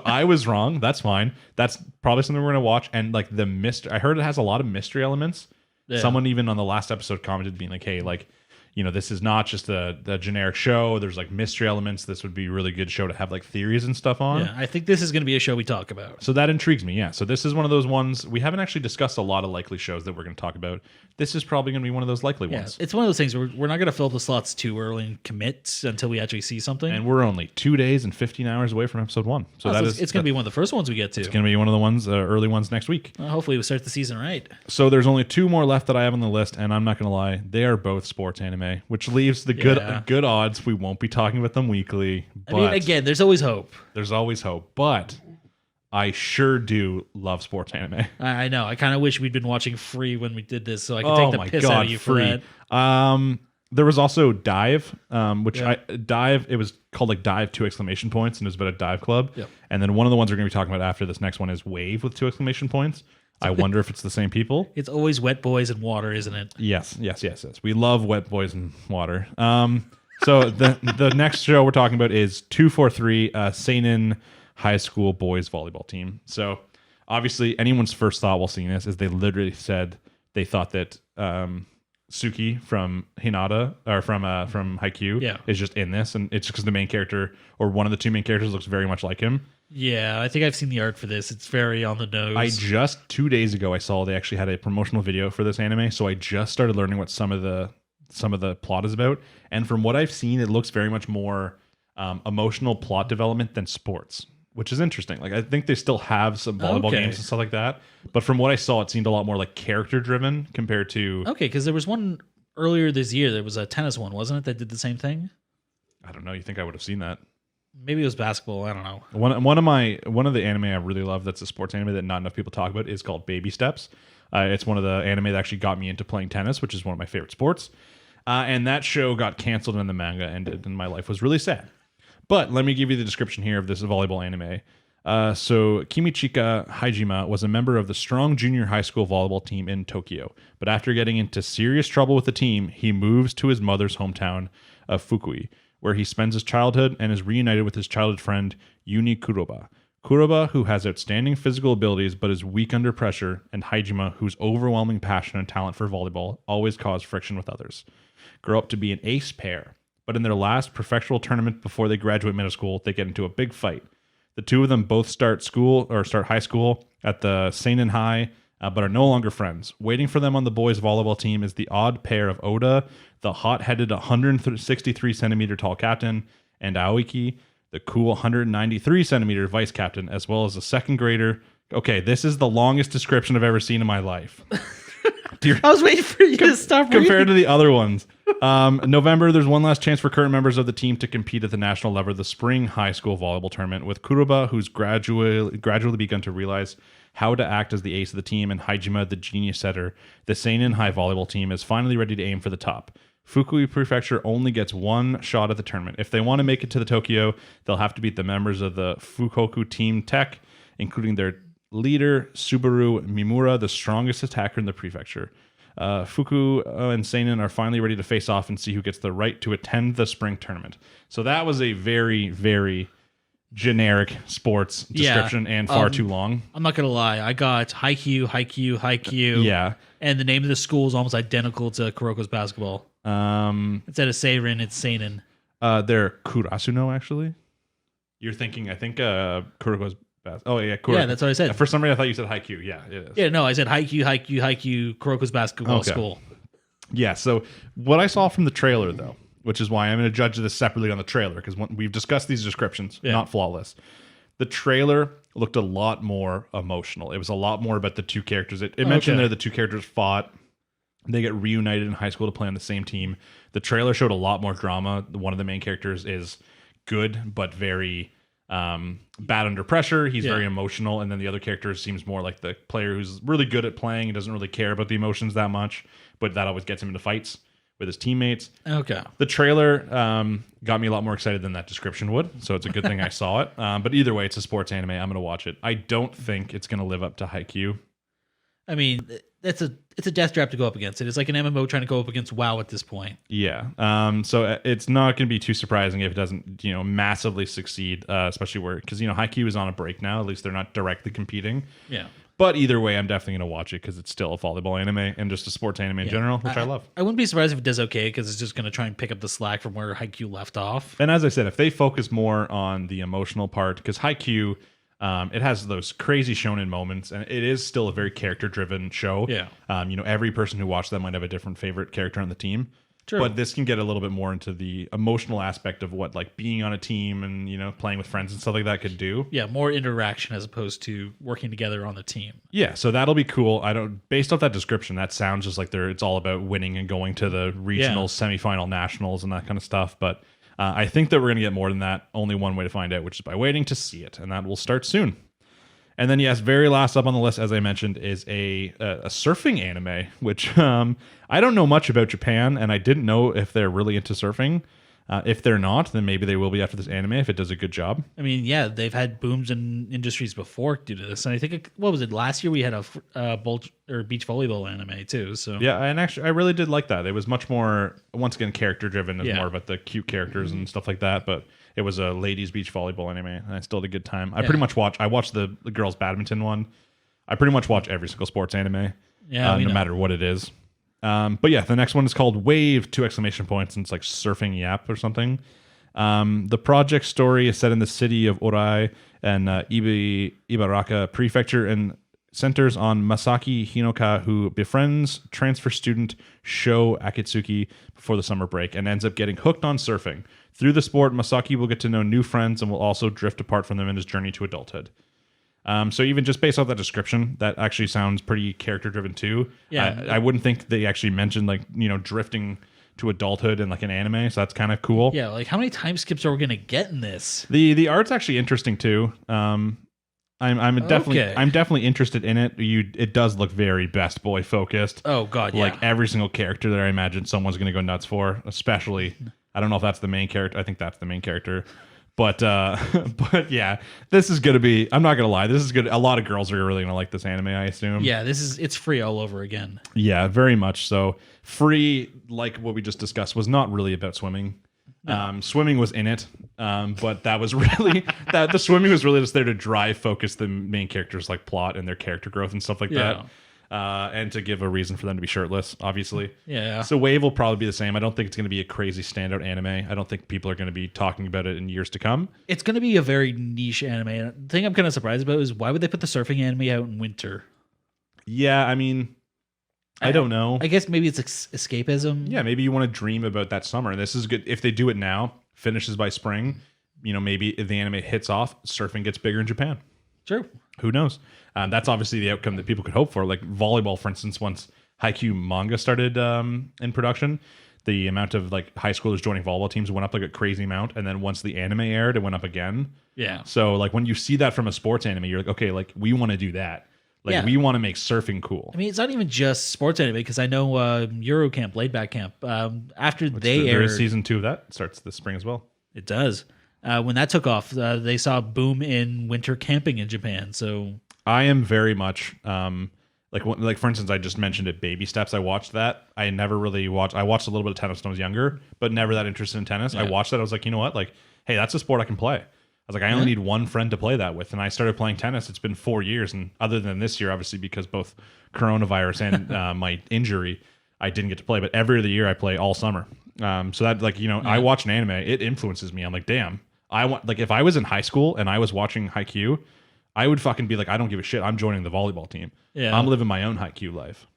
I was wrong. That's fine. That's probably something we're gonna watch. And like the mystery, I heard it has a lot of mystery elements. Yeah. Someone even on the last episode commented being like, hey, like, this is not just the generic show. There's like mystery elements. This would be a really good show to have like theories and stuff on. Yeah, I think this is going to be a show we talk about. So that intrigues me. Yeah. So this is one of those ones. We haven't actually discussed a lot of likely shows that we're going to talk about. This is probably going to be one of those likely ones. It's one of those things where we're not going to fill the slots too early and commit until we actually see something. And we're only 2 days and 15 hours away from episode 1. So it's going to be one of the first ones we get to. It's going to be one of the ones, early ones next week. Well, hopefully we start the season right. So there's only 2 more left that I have on the list, and I'm not going to lie, they are both sports anime, which leaves the good odds we won't be talking about them weekly. But I mean, again, there's always hope. There's always hope, but I sure do love sports anime. I know. I kind of wish we'd been watching Free when we did this, so I could take the piss out of you for that. There was also Dive, Dive. It was called like Dive 2 exclamation points, and it was about a dive club. Yep. And then one of the ones we're going to be talking about after this next one is Wave with 2 exclamation points. I wonder if it's the same people. It's always wet boys and water, isn't it? Yes. We love wet boys and water. So the next show we're talking about is 243 Seiin High School Boys Volleyball Team. So obviously anyone's first thought while seeing this is they literally said they thought that Suki from Hinata or from Haikyuu is just in this, and it's just because the main character or one of the 2 main characters looks very much like him. Yeah, I think I've seen the art for this. It's very on the nose. I just 2 days ago I saw they actually had a promotional video for this anime, so I just started learning what some of the plot is about. And from what I've seen, it looks very much more emotional plot development than sports, which is interesting. Like I think they still have some volleyball games and stuff like that, but from what I saw, it seemed a lot more like character driven compared to. Okay, because there was one earlier this year. There was a tennis one, wasn't it? That did the same thing. I don't know. You think I would have seen that? Maybe it was basketball. I don't know. One of the anime I really love that's a sports anime that not enough people talk about is called Baby Steps. It's one of the anime that actually got me into playing tennis, which is one of my favorite sports. And that show got canceled and the manga ended, and my life was really sad. But let me give you the description here of this volleyball anime. So Kimichika Hajima was a member of the strong junior high school volleyball team in Tokyo. But after getting into serious trouble with the team, he moves to his mother's hometown of Fukui, where he spends his childhood and is reunited with his childhood friend Yuni Kuroba. Kuroba, who has outstanding physical abilities but is weak under pressure, and Hajima, whose overwhelming passion and talent for volleyball always cause friction with others, grow up to be an ace pair. But in their last professional tournament before they graduate middle school, they get into a big fight. The two of them both start high school at the Seiin High, but are no longer friends. Waiting for them on the boys' volleyball team is the odd pair of Oda, the hot-headed 163-centimeter tall captain, and Aoiki, the cool 193-centimeter vice captain, as well as a second grader. Okay, this is the longest description I've ever seen in my life. I was waiting for you to stop reading. Compared to the other ones. November, there's one last chance for current members of the team to compete at the national level, the spring high school volleyball tournament, with Kuroba, who's gradually begun to realize how to act as the ace of the team, and Hajima, the genius setter. The Seiin High volleyball team is finally ready to aim for the top. Fukui Prefecture only gets one shot at the tournament. If they want to make it to the Tokyo, they'll have to beat the members of the Fukoku Team Tech, including their leader, Subaru Mimura, the strongest attacker in the prefecture. Fuku and Seiin are finally ready to face off and see who gets the right to attend the spring tournament. So that was a very, very generic sports description and far too long. I'm not going to lie. I got Haikyuu. Yeah. And the name of the school is almost identical to Kuroko's basketball. Instead of Seirin, it's Seinen. They're Kurasuno, actually. You're thinking, I think Kuroko's oh, yeah, Kuroko. Yeah, that's what I said. For some reason, I thought you said Haikyuu. Yeah, it is. Yeah, no, I said Haikyuu, Kuroko's basketball school. Yeah, so what I saw from the trailer, though, which is why I'm going to judge this separately on the trailer, because we've discussed these descriptions, not flawless. The trailer looked a lot more emotional. It was a lot more about the two characters. It mentioned there the two characters fought. They get reunited in high school to play on the same team. The trailer showed a lot more drama. One of the main characters is good, but very bad under pressure. He's very emotional. And then the other character seems more like the player who's really good at playing and doesn't really care about the emotions that much, but that always gets him into fights with his teammates. Okay. The trailer got me a lot more excited than that description would, so it's a good thing I saw it. But either way, it's a sports anime. I'm going to watch it. I don't think it's going to live up to Haikyuu. I mean, it's a death trap to go up against. It is like an MMO trying to go up against WoW at this point. Yeah. So it's not going to be too surprising if it doesn't, massively succeed, especially because Haikyuu is on a break now. At least they're not directly competing. Yeah. But either way, I'm definitely going to watch it because it's still a volleyball anime and just a sports anime in general, which I love. I wouldn't be surprised if it does okay because it's just going to try and pick up the slack from where Haikyuu left off. And as I said, if they focus more on the emotional part, because Haikyuu, it has those crazy shonen moments, and it is still a very character-driven show. Yeah. Every person who watched that might have a different favorite character on the team. True. But this can get a little bit more into the emotional aspect of what like being on a team and playing with friends and stuff like that could do. Yeah, more interaction as opposed to working together on the team. Yeah, so that'll be cool. Based off that description, that sounds just like it's all about winning and going to the regional, semifinal, nationals, and that kind of stuff. But I think that we're going to get more than that. Only one way to find out, which is by waiting to see it, and that will start soon. And then, yes, very last up on the list, as I mentioned, is a surfing anime, which I don't know much about Japan, and I didn't know if they're really into surfing. If they're not, then maybe they will be after this anime if it does a good job. I mean, yeah, they've had booms in industries before due to this. And I think, what was it, last year we had a beach volleyball anime too. So yeah, and actually I really did like that. It was much more, once again, character-driven. It was more about the cute characters and stuff like that, but it was a ladies' beach volleyball anime, and I still had a good time. I watched the girls' badminton one. I pretty much watch every single sports anime, no matter what it is. But yeah, the next one is called Wave, 2 exclamation points, and it's like surfing Yappe or something. The project story is set in the city of Orai and Ibaraka Prefecture and centers on Masaki Hinoka, who befriends transfer student Sho Akitsuki before the summer break and ends up getting hooked on surfing. Through the sport, Masaki will get to know new friends and will also drift apart from them in his journey to adulthood. So even just based off that description, that actually sounds pretty character driven too. Yeah, I wouldn't think they actually mentioned drifting to adulthood in like an anime, so that's kind of cool. Yeah, like how many time skips are we gonna get in this? The art's actually interesting too. I'm definitely interested in it. It does look very best boy focused. Oh god, yeah. Like every single character that I imagine someone's gonna go nuts for, especially I don't know if that's the main character. I think that's the main character. But but yeah, this is gonna be. I'm not gonna lie. This is good. A lot of girls are really gonna like this anime, I assume. Yeah, it's free all over again. Yeah, very much so. Free, like what we just discussed, was not really about swimming. No. Swimming was in it, but that was really the swimming was really just there to drive focus the main characters' like plot and their character growth and stuff like that. And to give a reason for them to be shirtless, obviously. Yeah. So Wave will probably be the same. I don't think it's going to be a crazy standout anime. I don't think people are going to be talking about it in years to come. It's going to be a very niche anime. And the thing I'm kind of surprised about is why would they put the surfing anime out in winter? Yeah, I mean, I don't know. I guess maybe it's escapism. Yeah, maybe you want to dream about that summer. This is good. If they do it now, finishes by spring, maybe if the anime hits off, surfing gets bigger in Japan. True. Who knows? That's obviously the outcome that people could hope for. Like Volleyball, for instance, once Haikyuu manga started in production, the amount of like high schoolers joining volleyball teams went up like a crazy amount. And then once the anime aired, it went up again. Yeah. So like when you see that from a sports anime, you're like, okay, like we want to do that. Like we want to make surfing cool. I mean, it's not even just sports anime because I know Eurocamp, Laid Back Camp, after they aired, season 2 of that starts this spring as well. It does. When that took off, they saw a boom in winter camping in Japan. So I am very much like for instance, I just mentioned it, Baby Steps. I watched that. I never really watched. I watched a little bit of tennis when I was younger, but never that interested in tennis. Yeah. I watched that. I was like, you know what? Like, hey, that's a sport I can play. I was like, I only need one friend to play that with, and I started playing tennis. It's been 4 years, and other than this year, obviously because both coronavirus and my injury, I didn't get to play. But every other year, I play all summer. So that I watch an anime, it influences me. I'm like, damn. I want if I was in high school and I was watching Haikyuu, I would fucking be like, I don't give a shit. I'm joining the volleyball team. Yeah, I'm living my own Haikyuu life.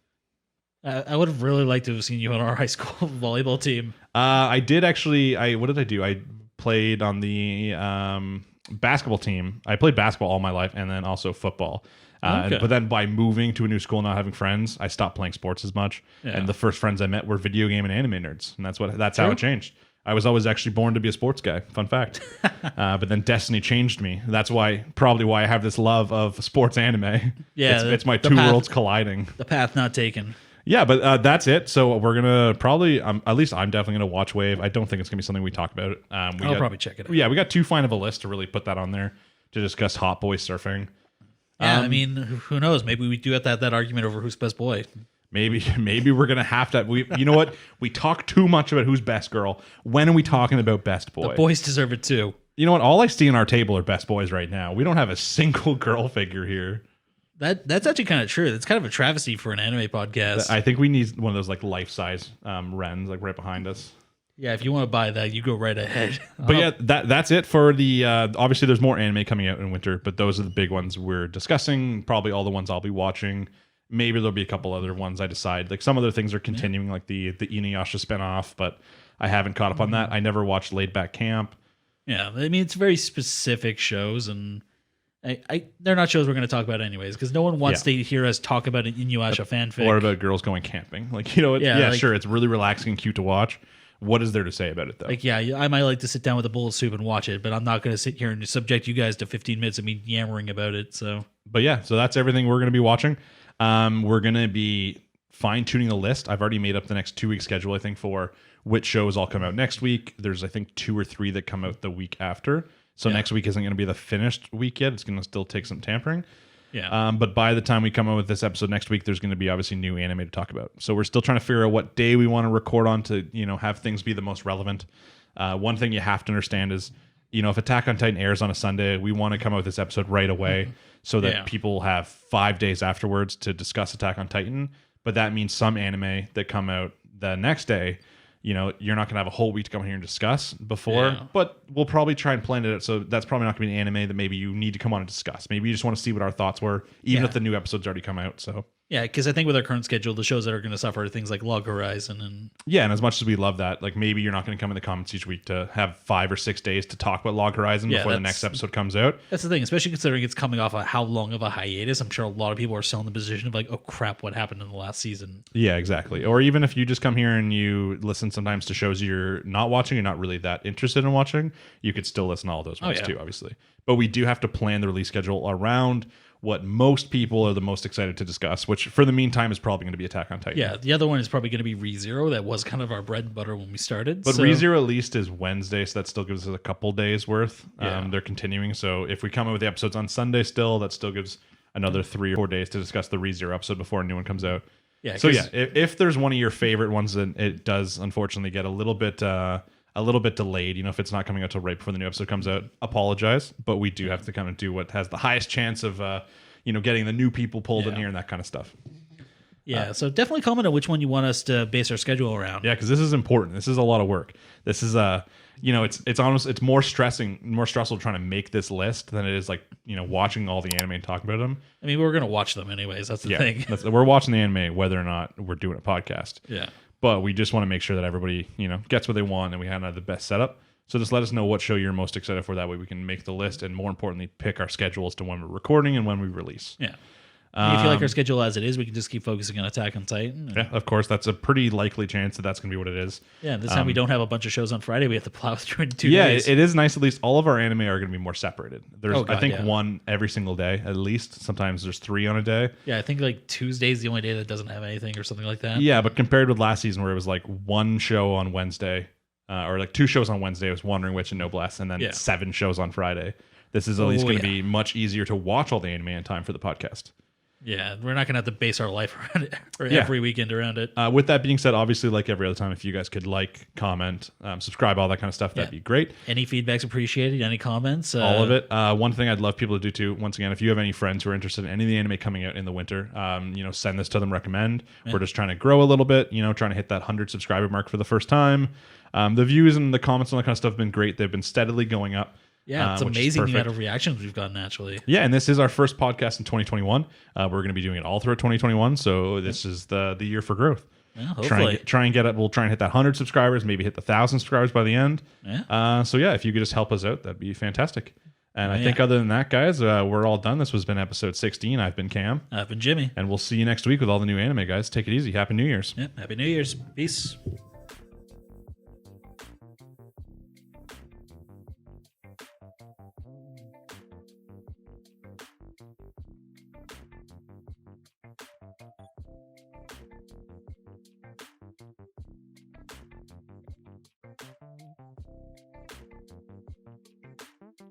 I would have really liked to have seen you on our high school volleyball team. I did actually. What did I do? I played on the basketball team. I played basketball all my life, and then also football. But then by moving to a new school, not having friends, I stopped playing sports as much. Yeah. And the first friends I met were video game and anime nerds, and that's how it changed. I was always actually born to be a sports guy. Fun fact. But then Destiny changed me. That's probably why I have this love of sports anime. Yeah, it's my two worlds colliding. The path not taken. Yeah, but that's it. So we're gonna probably, at least I'm definitely gonna watch Wave. I don't think it's gonna be something we talk about. I'll probably check it out. Yeah, we got too fine of a list to really put that on there to discuss hot boy surfing. Yeah, I mean, who knows? Maybe we do have that argument over who's best boy. Maybe we're gonna have to. You know what? We talk too much about who's best girl. When are we talking about best boy? The boys deserve it too. You know what? All I see on our table are best boys right now. We don't have a single girl figure here. That's actually kind of true. That's kind of a travesty for an anime podcast. I think we need one of those like life size Rens like right behind us. Yeah, if you want to buy that, you go right ahead. But yeah, that's it for the. Obviously, there's more anime coming out in winter, but those are the big ones we're discussing. Probably all the ones I'll be watching. Maybe there'll be a couple other ones I decide. Like some other things are continuing, like the Inuyasha spinoff, but I haven't caught up on that. I never watched Laid Back Camp. Yeah, I mean it's very specific shows, and they're not shows we're going to talk about anyways, because no one wants to hear us talk about an Inuyasha fanfic or about girls going camping. Like, you know, sure, it's really relaxing and cute to watch. What is there to say about it, though? Like, yeah, I might like to sit down with a bowl of soup and watch it, but I'm not going to sit here and subject you guys to 15 minutes of me yammering about it. So, but yeah, so that's everything we're going to be watching. We're going to be fine-tuning the list. I've already made up the next 2 week schedule, I think, for which shows all come out next week. There's, I think, 2 or 3 that come out the week after. So next week isn't going to be the finished week yet. It's going to still take some tampering. Yeah. But by the time we come out with this episode next week, there's going to be obviously new anime to talk about. So we're still trying to figure out what day we want to record on to, have things be the most relevant. One thing you have to understand is, if Attack on Titan airs on a Sunday, we want to come out with this episode right away so that people have 5 days afterwards to discuss Attack on Titan. But that means some anime that come out the next day, you're not going to have a whole week to come here and discuss before, but we'll probably try and plan it out. So that's probably not going to be an anime that maybe you need to come on and discuss. Maybe you just want to see what our thoughts were, even if the new episode's already come out. So Yeah, because I think with our current schedule, the shows that are going to suffer are things like Log Horizon and and as much as we love that, like maybe you're not going to come in the comments each week to have 5 or 6 days to talk about Log Horizon before the next episode comes out. That's the thing, especially considering it's coming off of how long of a hiatus. I'm sure a lot of people are still in the position of like, oh crap, what happened in the last season? Yeah, exactly. Or even if you just come here and you listen sometimes to shows you're not watching, you're not really that interested in watching, you could still listen to all those ones too, obviously. But we do have to plan the release schedule around what most people are the most excited to discuss, which for the meantime is probably going to be Attack on Titan. Yeah, the other one is probably going to be ReZero. That was kind of our bread and butter when we started. But ReZero at least is Wednesday, so that still gives us a couple days worth. They're continuing. So if we come in with the episodes on Sunday still, that still gives another 3 or 4 days to discuss the ReZero episode before a new one comes out. Yeah. So if there's one of your favorite ones, then it does unfortunately get a little bit delayed. If it's not coming out till right before the new episode comes out, apologize. But we do have to kind of do what has the highest chance of getting the new people pulled in here and that kind of stuff. Yeah, so definitely comment on which one you want us to base our schedule around. Yeah, because this is important. This is a lot of work. This is it's more stressful trying to make this list than it is like watching all the anime and talking about them. I mean, we're gonna watch them anyways. That's the thing. We're watching the anime whether or not we're doing a podcast. Yeah, but we just want to make sure that everybody gets what they want and we have the best setup. So just let us know what show you're most excited for. That way we can make the list and more importantly pick our schedules to when we're recording and when we release. Yeah. If you like our schedule as it is, we can just keep focusing on Attack on Titan. Yeah, of course. That's a pretty likely chance that that's going to be what it is. Yeah, this time we don't have a bunch of shows on Friday. We have to plow through 2 days. Yeah, it is nice. At least all of our anime are going to be more separated. There's, I think, one every single day, at least. Sometimes there's 3 on a day. Yeah, I think like Tuesday's the only day that doesn't have anything or something like that. Yeah, but compared with last season where it was like 1 show on Wednesday, or like 2 shows on Wednesday, it was Wandering Witch and Noblesse, and then 7 shows on Friday. This is at least going to be much easier to watch all the anime in time for the podcast. Yeah, we're not going to have to base our life around it or every weekend around it. With that being said, obviously, like every other time, if you guys could comment, subscribe, all that kind of stuff, that'd be great. Any feedback's appreciated, any comments? All of it. One thing I'd love people to do too, once again, if you have any friends who are interested in any of the anime coming out in the winter, send this to them, recommend. Yeah. We're just trying to grow a little bit, trying to hit that 100 subscriber mark for the first time. The views and the comments and all that kind of stuff have been great. They've been steadily going up. Yeah, it's amazing the amount of reactions we've gotten, actually. Yeah, and this is our first podcast in 2021. We're going to be doing it all throughout 2021, so this is the year for growth. Yeah, hopefully. Try and get it. We'll try and hit that 100 subscribers, maybe hit the 1,000 subscribers by the end. Yeah. If you could just help us out, that'd be fantastic. And I think other than that, guys, we're all done. This has been episode 16. I've been Cam. I've been Jimmy. And we'll see you next week with all the new anime, guys. Take it easy. Happy New Year's. Yep. Happy New Year's. Peace.